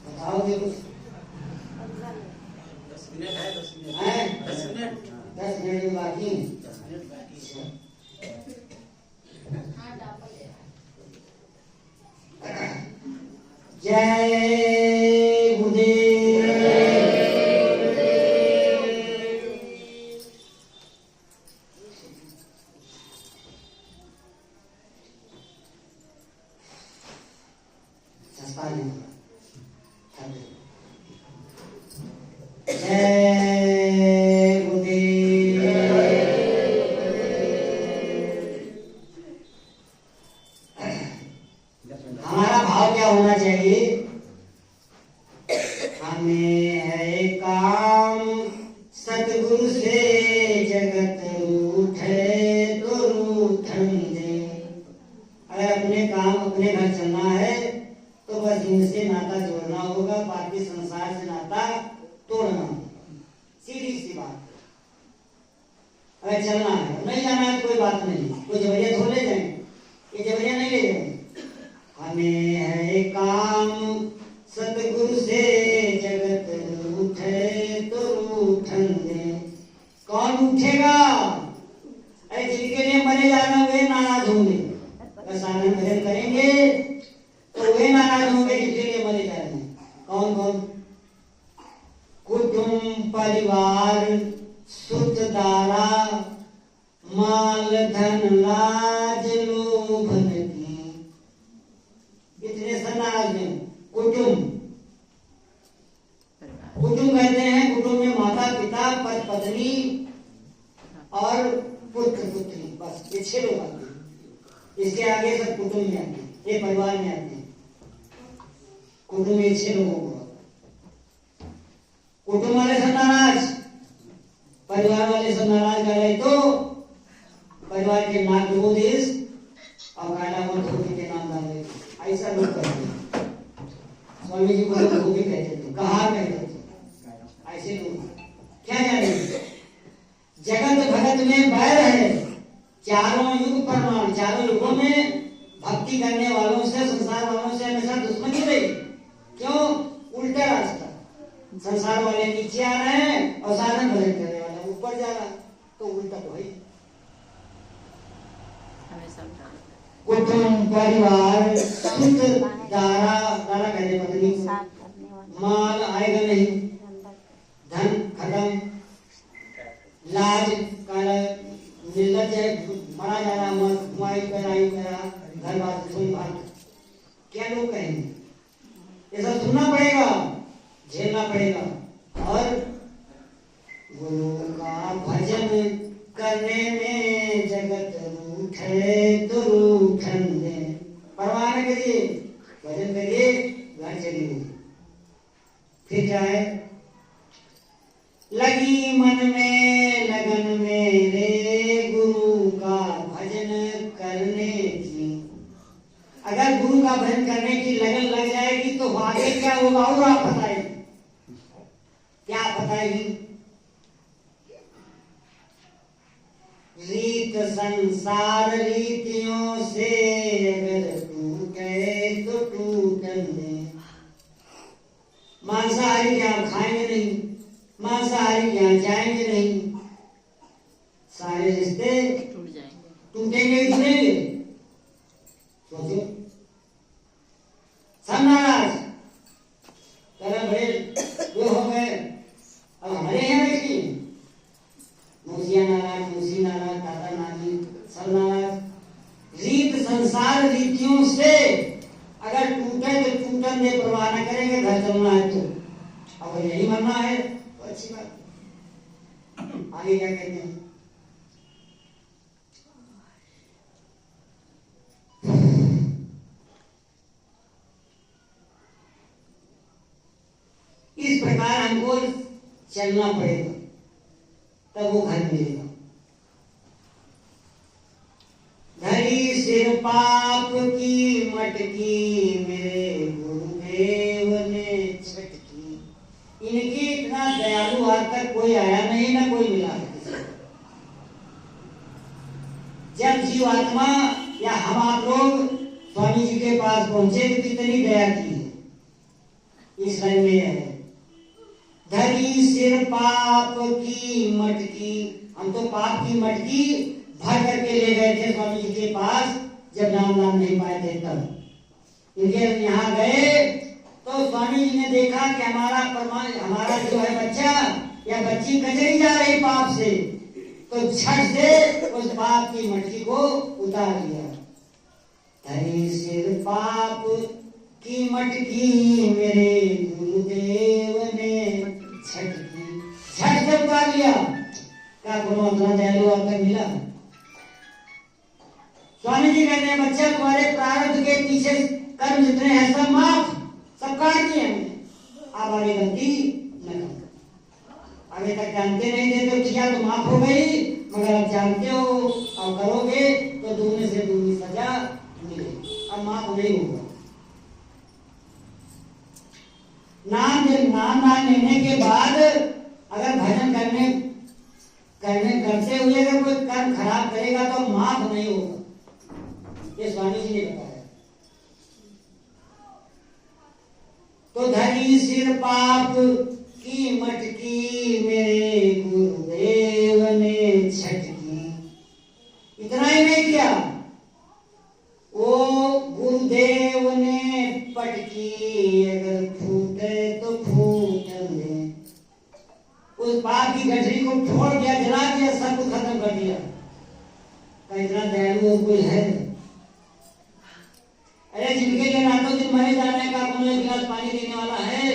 बताओगे कुछ? 10 मिनट है। 10 मिनट है? 10 मिनट 10 मिनट में बाकी। 10 मिनट बाकी है। जय गुरुदेव। जय गुरुदेव। हमारा भाव क्या होना चाहिए? हमें है काम सतगुरु से जगत रूठे तो रूठन दे। अगर अपने काम अपने घर चलना है तो बस इनसे नाता जोड़ना होगा, बाकी संसार से नाता तोड़ना होगा। सीधी सी बात। अगर चलना है, नहीं जाना है तो कोई बात नहीं, कोई जबरिया थोड़ ले जाएंगे, ये जबरिया नहीं ले जाएंगे। हमें है काम सतगुरु से जगत रूठे तो रूठन दे। कौन उठेगा? अरे जिनके लिए मरे जाना वे नाराज होंगे। अगर साधन भजन करेंगे तो वे नाराज होंगे जिनके लिए मरे जा रहे हैं। कौन कौन? कुटुंब परिवार सुत दारा माल धन लाज लोभन की। इतने सब नाराज हैं। कुटुंब कहते हैं, कुटुंब में माता पिता पति पत्नी और पुत्र पुत्री, बस ये 6 लोग आते हैं। इसके आगे सब कुटुंब में आते हैं, ये परिवार में आते हैं। कुटुंब में 6 लोगों को। कुटुंब वाले सब नाराज, परिवार वाले सब नाराज कर रहे तो परिवार के नाम दो देश और काला मन धोबी के नाम डाल रहे। ऐसा लोग करते हैं। स्वामी जी को लोग धोबी कहते थे, कहा कहते थे। ऐसे लोग क्या जाने। जगत भगत में बैर है, चारों युग प्रमाण। चारों युगों में भक्ति करने वालों से, संसार वालों से हमेशा दुश्मनी रही। क्यों? उल्टा रास्ता। संसार वाले नीचे आ रहे हैं और साधन भजन करने वाला ऊपर जा रहा है, तो उल्टा तो है। कुटुंब परिवार सुत दारा, दारा कहते पत्नी को। माल आएगा नहीं, धन खत्म, लाज काला निर्लज है, मरा जा रहा, माई कराई करा, घर बात सुन बात। क्या लोग कहेंगे? ये सब सुनना पड़ेगा, झेलना पड़ेगा। और गुरु का भजन करने में जगत रूठ उठे तो रूठन दे। परवाह न करिए, भजन करिए, घर चलिए। फिर क्या है? लगी मन में लगन मेरे गुरु का भजन करने की। अगर गुरु का भजन करने की लगन लग जाएगी तो आगे क्या होगा और आप बताइए, क्या बताएगी? रीत संसार रीतियों से अगर टूटे तो टूटन दे। मांसाहारी के आप खाएंगे नहीं, मांसाहारी के यहाँ जाएंगे नहीं, सारे रिश्ते टूट जाएंगे। टूटेंगे जुड़ेंगे। सोचो, सब नाराज, तरह बड़े वो हो गए। अब हमारे यहाँ देखिए, मौसिया नाराज, मौसी नाराज, दादा नानी सब नाराज। रीत संसार रीतियों से अगर टूटे तो टूटन दे, परवाह न करेंगे, घर चलना है तो। अब यही मरना है तो अच्छी बात। आगे क्या कहते हैं? इस प्रकार हमको चलना पड़ेगा, तब वो घर मिलेगा। धरी सिर पाप की मटकी, मेरे गुरुदेव ने छटकी। इनकी इतना दयालु आज तक कोई आया नहीं, ना कोई मिला है। जब जीवात्मा या हम आप लोग स्वामी जी के पास पहुंचे तो कितनी दया की है। इस लाइन में है, धरी सिर पाप की मटकी। हम तो पाप की मटकी भर करके ले गए थे स्वामी जी के पास, जब नाम नहीं पाए थे तब। इनके यहाँ गए तो स्वामी जी ने देखा कि हमारा जो है बच्चा या बच्ची कचरी जा रही पाप से, तो झट से उस पाप की मटकी को उतार लिया। धरी सिर पाप की मटकी, मेरे गुरुदेव ने छटकी। झट से उतार लिया। क्या गुरु अपना दयालु अब तक मिला? स्वामी जी कहते हैं, बच्चा तुम्हारे प्रारब्ध के पीछे कर्म जितने हैं सब माफ, सब काट दिए हमने, आप आगे गलती न करो। आगे तक जानते नहीं थे तो किया तो माफ हो गई, मगर अब जानते हो और करोगे तो दुगने से दुगनी सजा मिलेगी। अब माफ नहीं होगा। नाम लेने के बाद अगर भजन करते हुए अगर कोई कर्म खराब करेगा तो माफ नहीं होगा। ये स्वामी जी ने बताया। तो धरी सिर पाप की मटकी, मेरे गुरुदेव ने छटकी। इतना ही नहीं किया, वो गुरुदेव ने पटकी, अगर फूटे तो फूटन दे। उस पाप की गठरी को छोड़ दिया, जला दिया, सब कुछ खत्म कर दिया। इतना दयालु कोई है? अरे जिनके लिए रातों दिन मरे जाने का उन्हें एक गिलास पानी देने वाला है,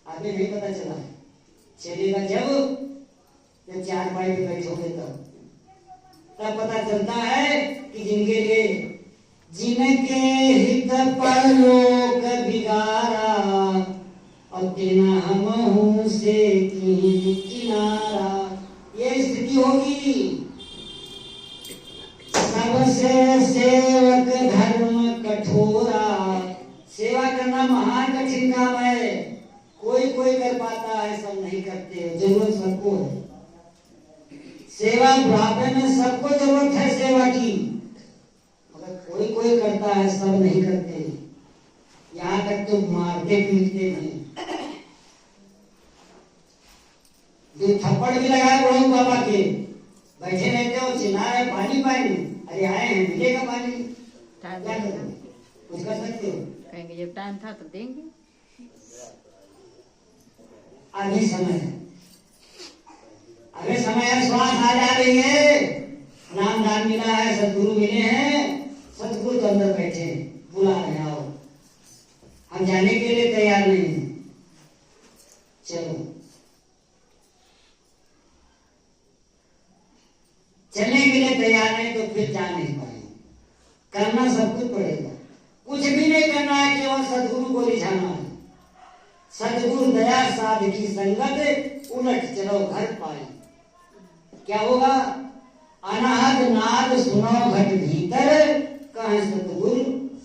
आगे नहीं पता चला। चलेगा जब चार पाई पे बैठोगे तब पता चलता है कि जिनके हित पर लोक बिगारा, और तेना हमहू से किनारा। ये स्थिति होगी। सबसे सेवक धर्म कठोरा। सेवा करना महान कठिन काम है। कोई कर पाता है, सब नहीं करते। जरूरत सबको है। सेवा बुढ़ापे में सबको जरूरत है सेवा की, मगर कोई करता है, सब नहीं करते। यहाँ तक तो मारते पीटते हैं। जो थप्पड़ भी लगाए बड़ों बाबा के, बैठे रहते हो, चिल्ला रहे पानी पानी। अरे आए हैं, मिलेगा पानी, क्या करें? कुछ कर सकते हो? कहेंगे जब टाइम था तो देंगे। अभी समय है, अभी समय है। श्वास आ जा रही है, नाम दान मिला है, सदगुरु मिले हैं, सदगुरु तो अंदर बैठे बुला रहे आओ। हम जाने के लिए तैयार नहीं है। चलो चलने के लिए तैयार नहीं तो फिर जा नहीं पाएंगे। करना सब कुछ पड़ेगा, कुछ भी नहीं करना है, केवल सदगुरु को रिझाना है। सदगुरु दया साध की संगत, उलट चलो घर पाए। क्या होगा? अनाहत नाद सुनो घट भीतर, कहाँ सतगुरु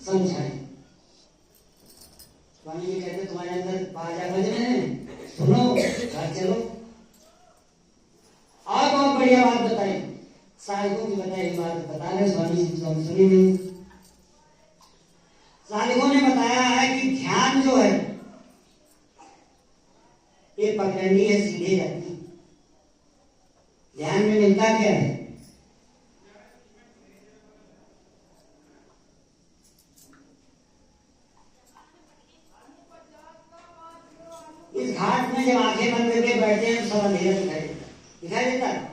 समझाए। स्वामी जी कहते तुम्हारे अंदर बाजा बज रहे हैं, सुनो घर चलो। और बहुत बढ़िया बात बताई, साधकों की बताई बात बता रहे स्वामी जी, तो हम सुनी नहीं। साधकों ने बताया है कि ध्यान जो है ये पगडंडी है, सीधे जाती। ध्यान में मिलता क्या है? इस घाट में जब आंखें बंद करके बैठते हैं तो सब अंधेरा दिखाई देता है।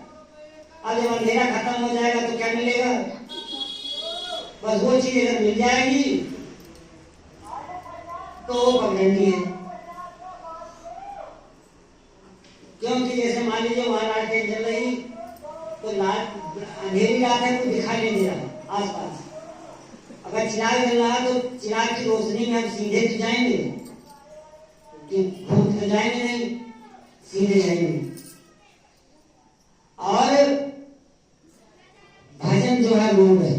अब जब अंधेरा खत्म हो जाएगा तो क्या मिलेगा? बस वो चीज अगर मिल जाएगी तो वो पगडंडी है। क्योंकि जैसे मान लीजिए वहां लालटेन जल रही तो अंधेरी रात है, कुछ दिखाई नहीं दे रहा आसपास। अगर चिराग जल रहा तो चिराग की रोशनी में हम सीधे तो जाएंगे, घूम तो जाएंगे नहीं, सीधे जाएंगे। और भजन जो है रोड है,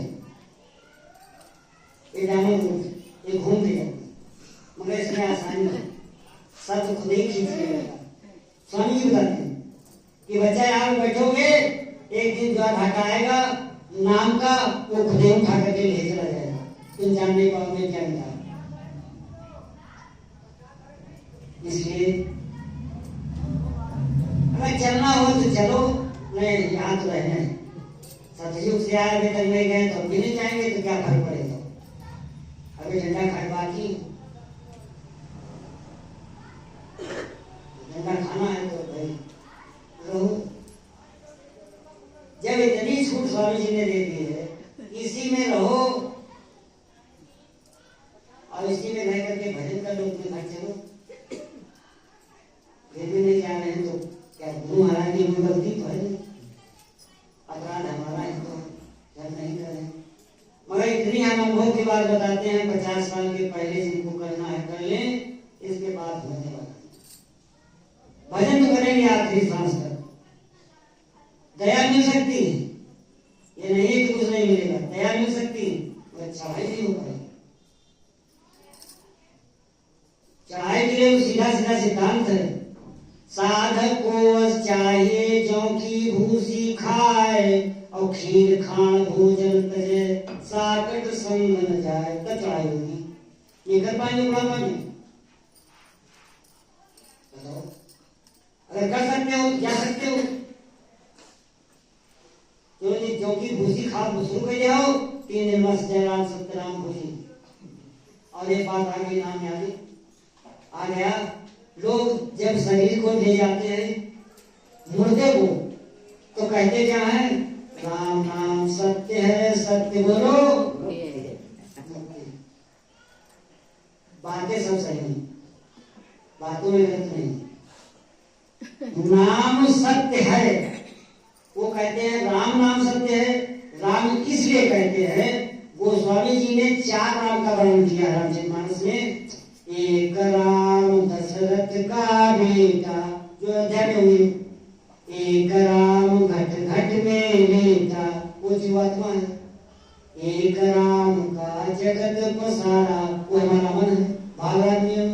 ये डायमंड रोड, ये घूम के जाते, मगर इसमें आसानी है, सब खुद ही खींच लेगा। स्वामी जी बताते हैं कि बच्चा यहाँ बैठोगे, एक दिन जो घाटा आएगा नाम का, वो खुद ही उठा करके ले चला जाएगा, तुम जान नहीं पाओगे क्या मिला। इसलिए अगर चलना हो तो चलो, नहीं यहाँ तो रहना है। सतयुग से आए अभी तक नहीं गए तो अभी नहीं जाएंगे तो क्या फर्क पड़ेगा? अभी झंडा खड़वा की झंडा खाना है तो भाई रहो। जब इतनी छूट स्वामी जी ने दे दी है, इसी में रहो और इसी में रह करके भजन कर लो, अपने घर चलो। फिर भी नहीं जा रहे हैं तो क्या गुरु महाराज की गलती तो है नहीं, अपराध हमारा है तो जब नहीं करें। मगर इतनी हम अनुभव की बात बताते हैं, 50 साल के पहले जिनको करना है कर लें, इसके बाद होने वाला भजन तो करेंगे आखिरी सांस तक। दया मिल सकती है, ये नहीं है कि कुछ नहीं मिलेगा, दया मिल सकती है, मगर चढ़ाई नहीं हो पाएगी। चढ़ाई के लिए सीधा सीधा सिद्धांत है, साधक को चाहिए जो की भूसी खाए, और खीर खान भोजन तजे, साकट संग न जाए, तब चढ़ाई होगी। ये कर पाएंगे उड़ा पाएंगे? बताओ, अगर कर सकते हो जा सकते हो। जो की भूसी खा शुरू कर जाओ, 3 दिन बस जयराम सत्यराम भूसी, और ये बात आ गई, नाम याद आ गया। लोग जब शरीर को ले जाते हैं मुर्दे को, तो कहते क्या है? राम नाम सत्य है, सत्य बोलो। बातें सब सही नहीं, बातों में गलत नहीं। नाम सत्य है, वो कहते हैं राम नाम सत्य है। राम इसलिए कहते हैं, गोस्वामी जी ने 4 नाम का वर्णन किया रामचरितमानस में। एक राम दशरथ का बेटा, जो अध्याय में हुई, एक राम घट घट में लेता, वो जीवात्मा है। एक राम का जगत पसारा, वो हमारा मन है, भागवत नियम।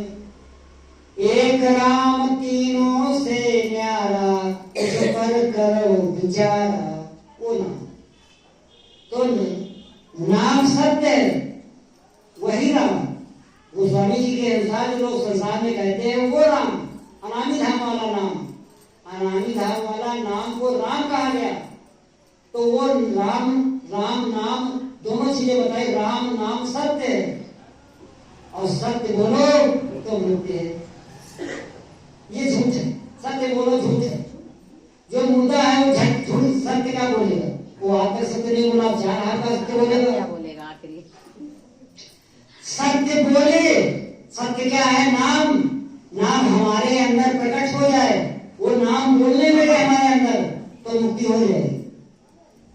एक राम तीनों से न्यारा, उस पर करो विचारा, वो नाम। तो नाम सत्य है, वही राम। वो स्वामी जी के अनुसार जो लोग संसार में कहते हैं वो राम, अनामी धाम वाला नाम, अनामी धाम वाला नाम को राम कहा गया। तो वो राम नाम दोनों चीजें बताई। राम नाम सत्य है, और सत्य बोलो तो मुक्ति है। ये झूठ है, सत्य बोलो झूठ है। जो मुद्दा है वो झूठ, सत्य क्या बोलेगा? वो आकर सत्य नहीं बोला, 4 हाथ का सत्य बोलेगा, क्या बोलेगा आखिरी? सत्य बोले। सत्य क्या है? नाम। नाम हमारे अंदर प्रकट हो जाए, वो नाम बोलने लगे हमारे अंदर, तो मुक्ति हो जाएगी।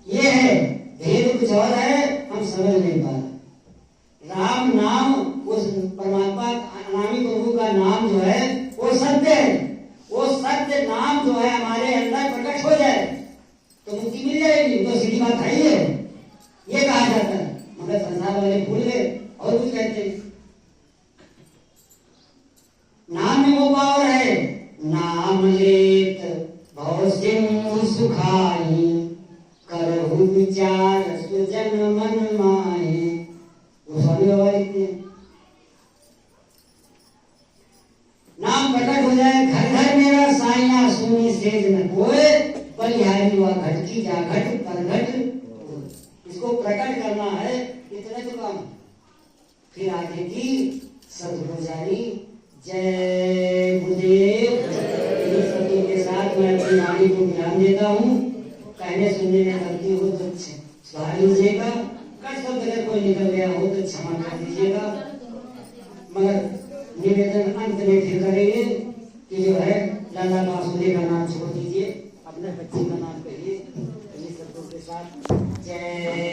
ये है भेद, कुछ और है हम समझ नहीं पा रहे। राम नाम, उस परमात्मा अनामी प्रभु का नाम जो है वो सत्य है। वो सत्य नाम जो है हमारे अंदर प्रकट हो जाए तो मुक्ति मिल जाएगी। तो सीधी बात है ये कहा जाता है, मगर संसार वाले भूल गए और कुछ कहते हैं। नाम में वो पावर है, नाम लेत भव सिंधु सुखाई, करहु विचार सुजन मन माहे। स्वामी बाबा लिखते हैं नाम प्रकट हो जाए, घर घर मेरा साइया सुनी सेज न कोय, बलिहारी हुआ घट की जा घट पर घट। इसको प्रकट करना है, इतना तो काम। फिर आगे की सदगुरु जानी। जय गुरुदेव। इन शब्दों के साथ मैं अपनी वाणी को विराम देता हूँ। कहने सुनने में गलती हो तो सुधार लीजिएगा, कट शब्द अगर कोई निकल गया हो तो क्षमा कर दीजिएगा। मगर निवेदन अंत में फिर करेंगे कि जो है लाला बासुदेव का नाम छोड़ दीजिए, अपने बच्चे का नाम कहिए। इन शब्दों के साथ जय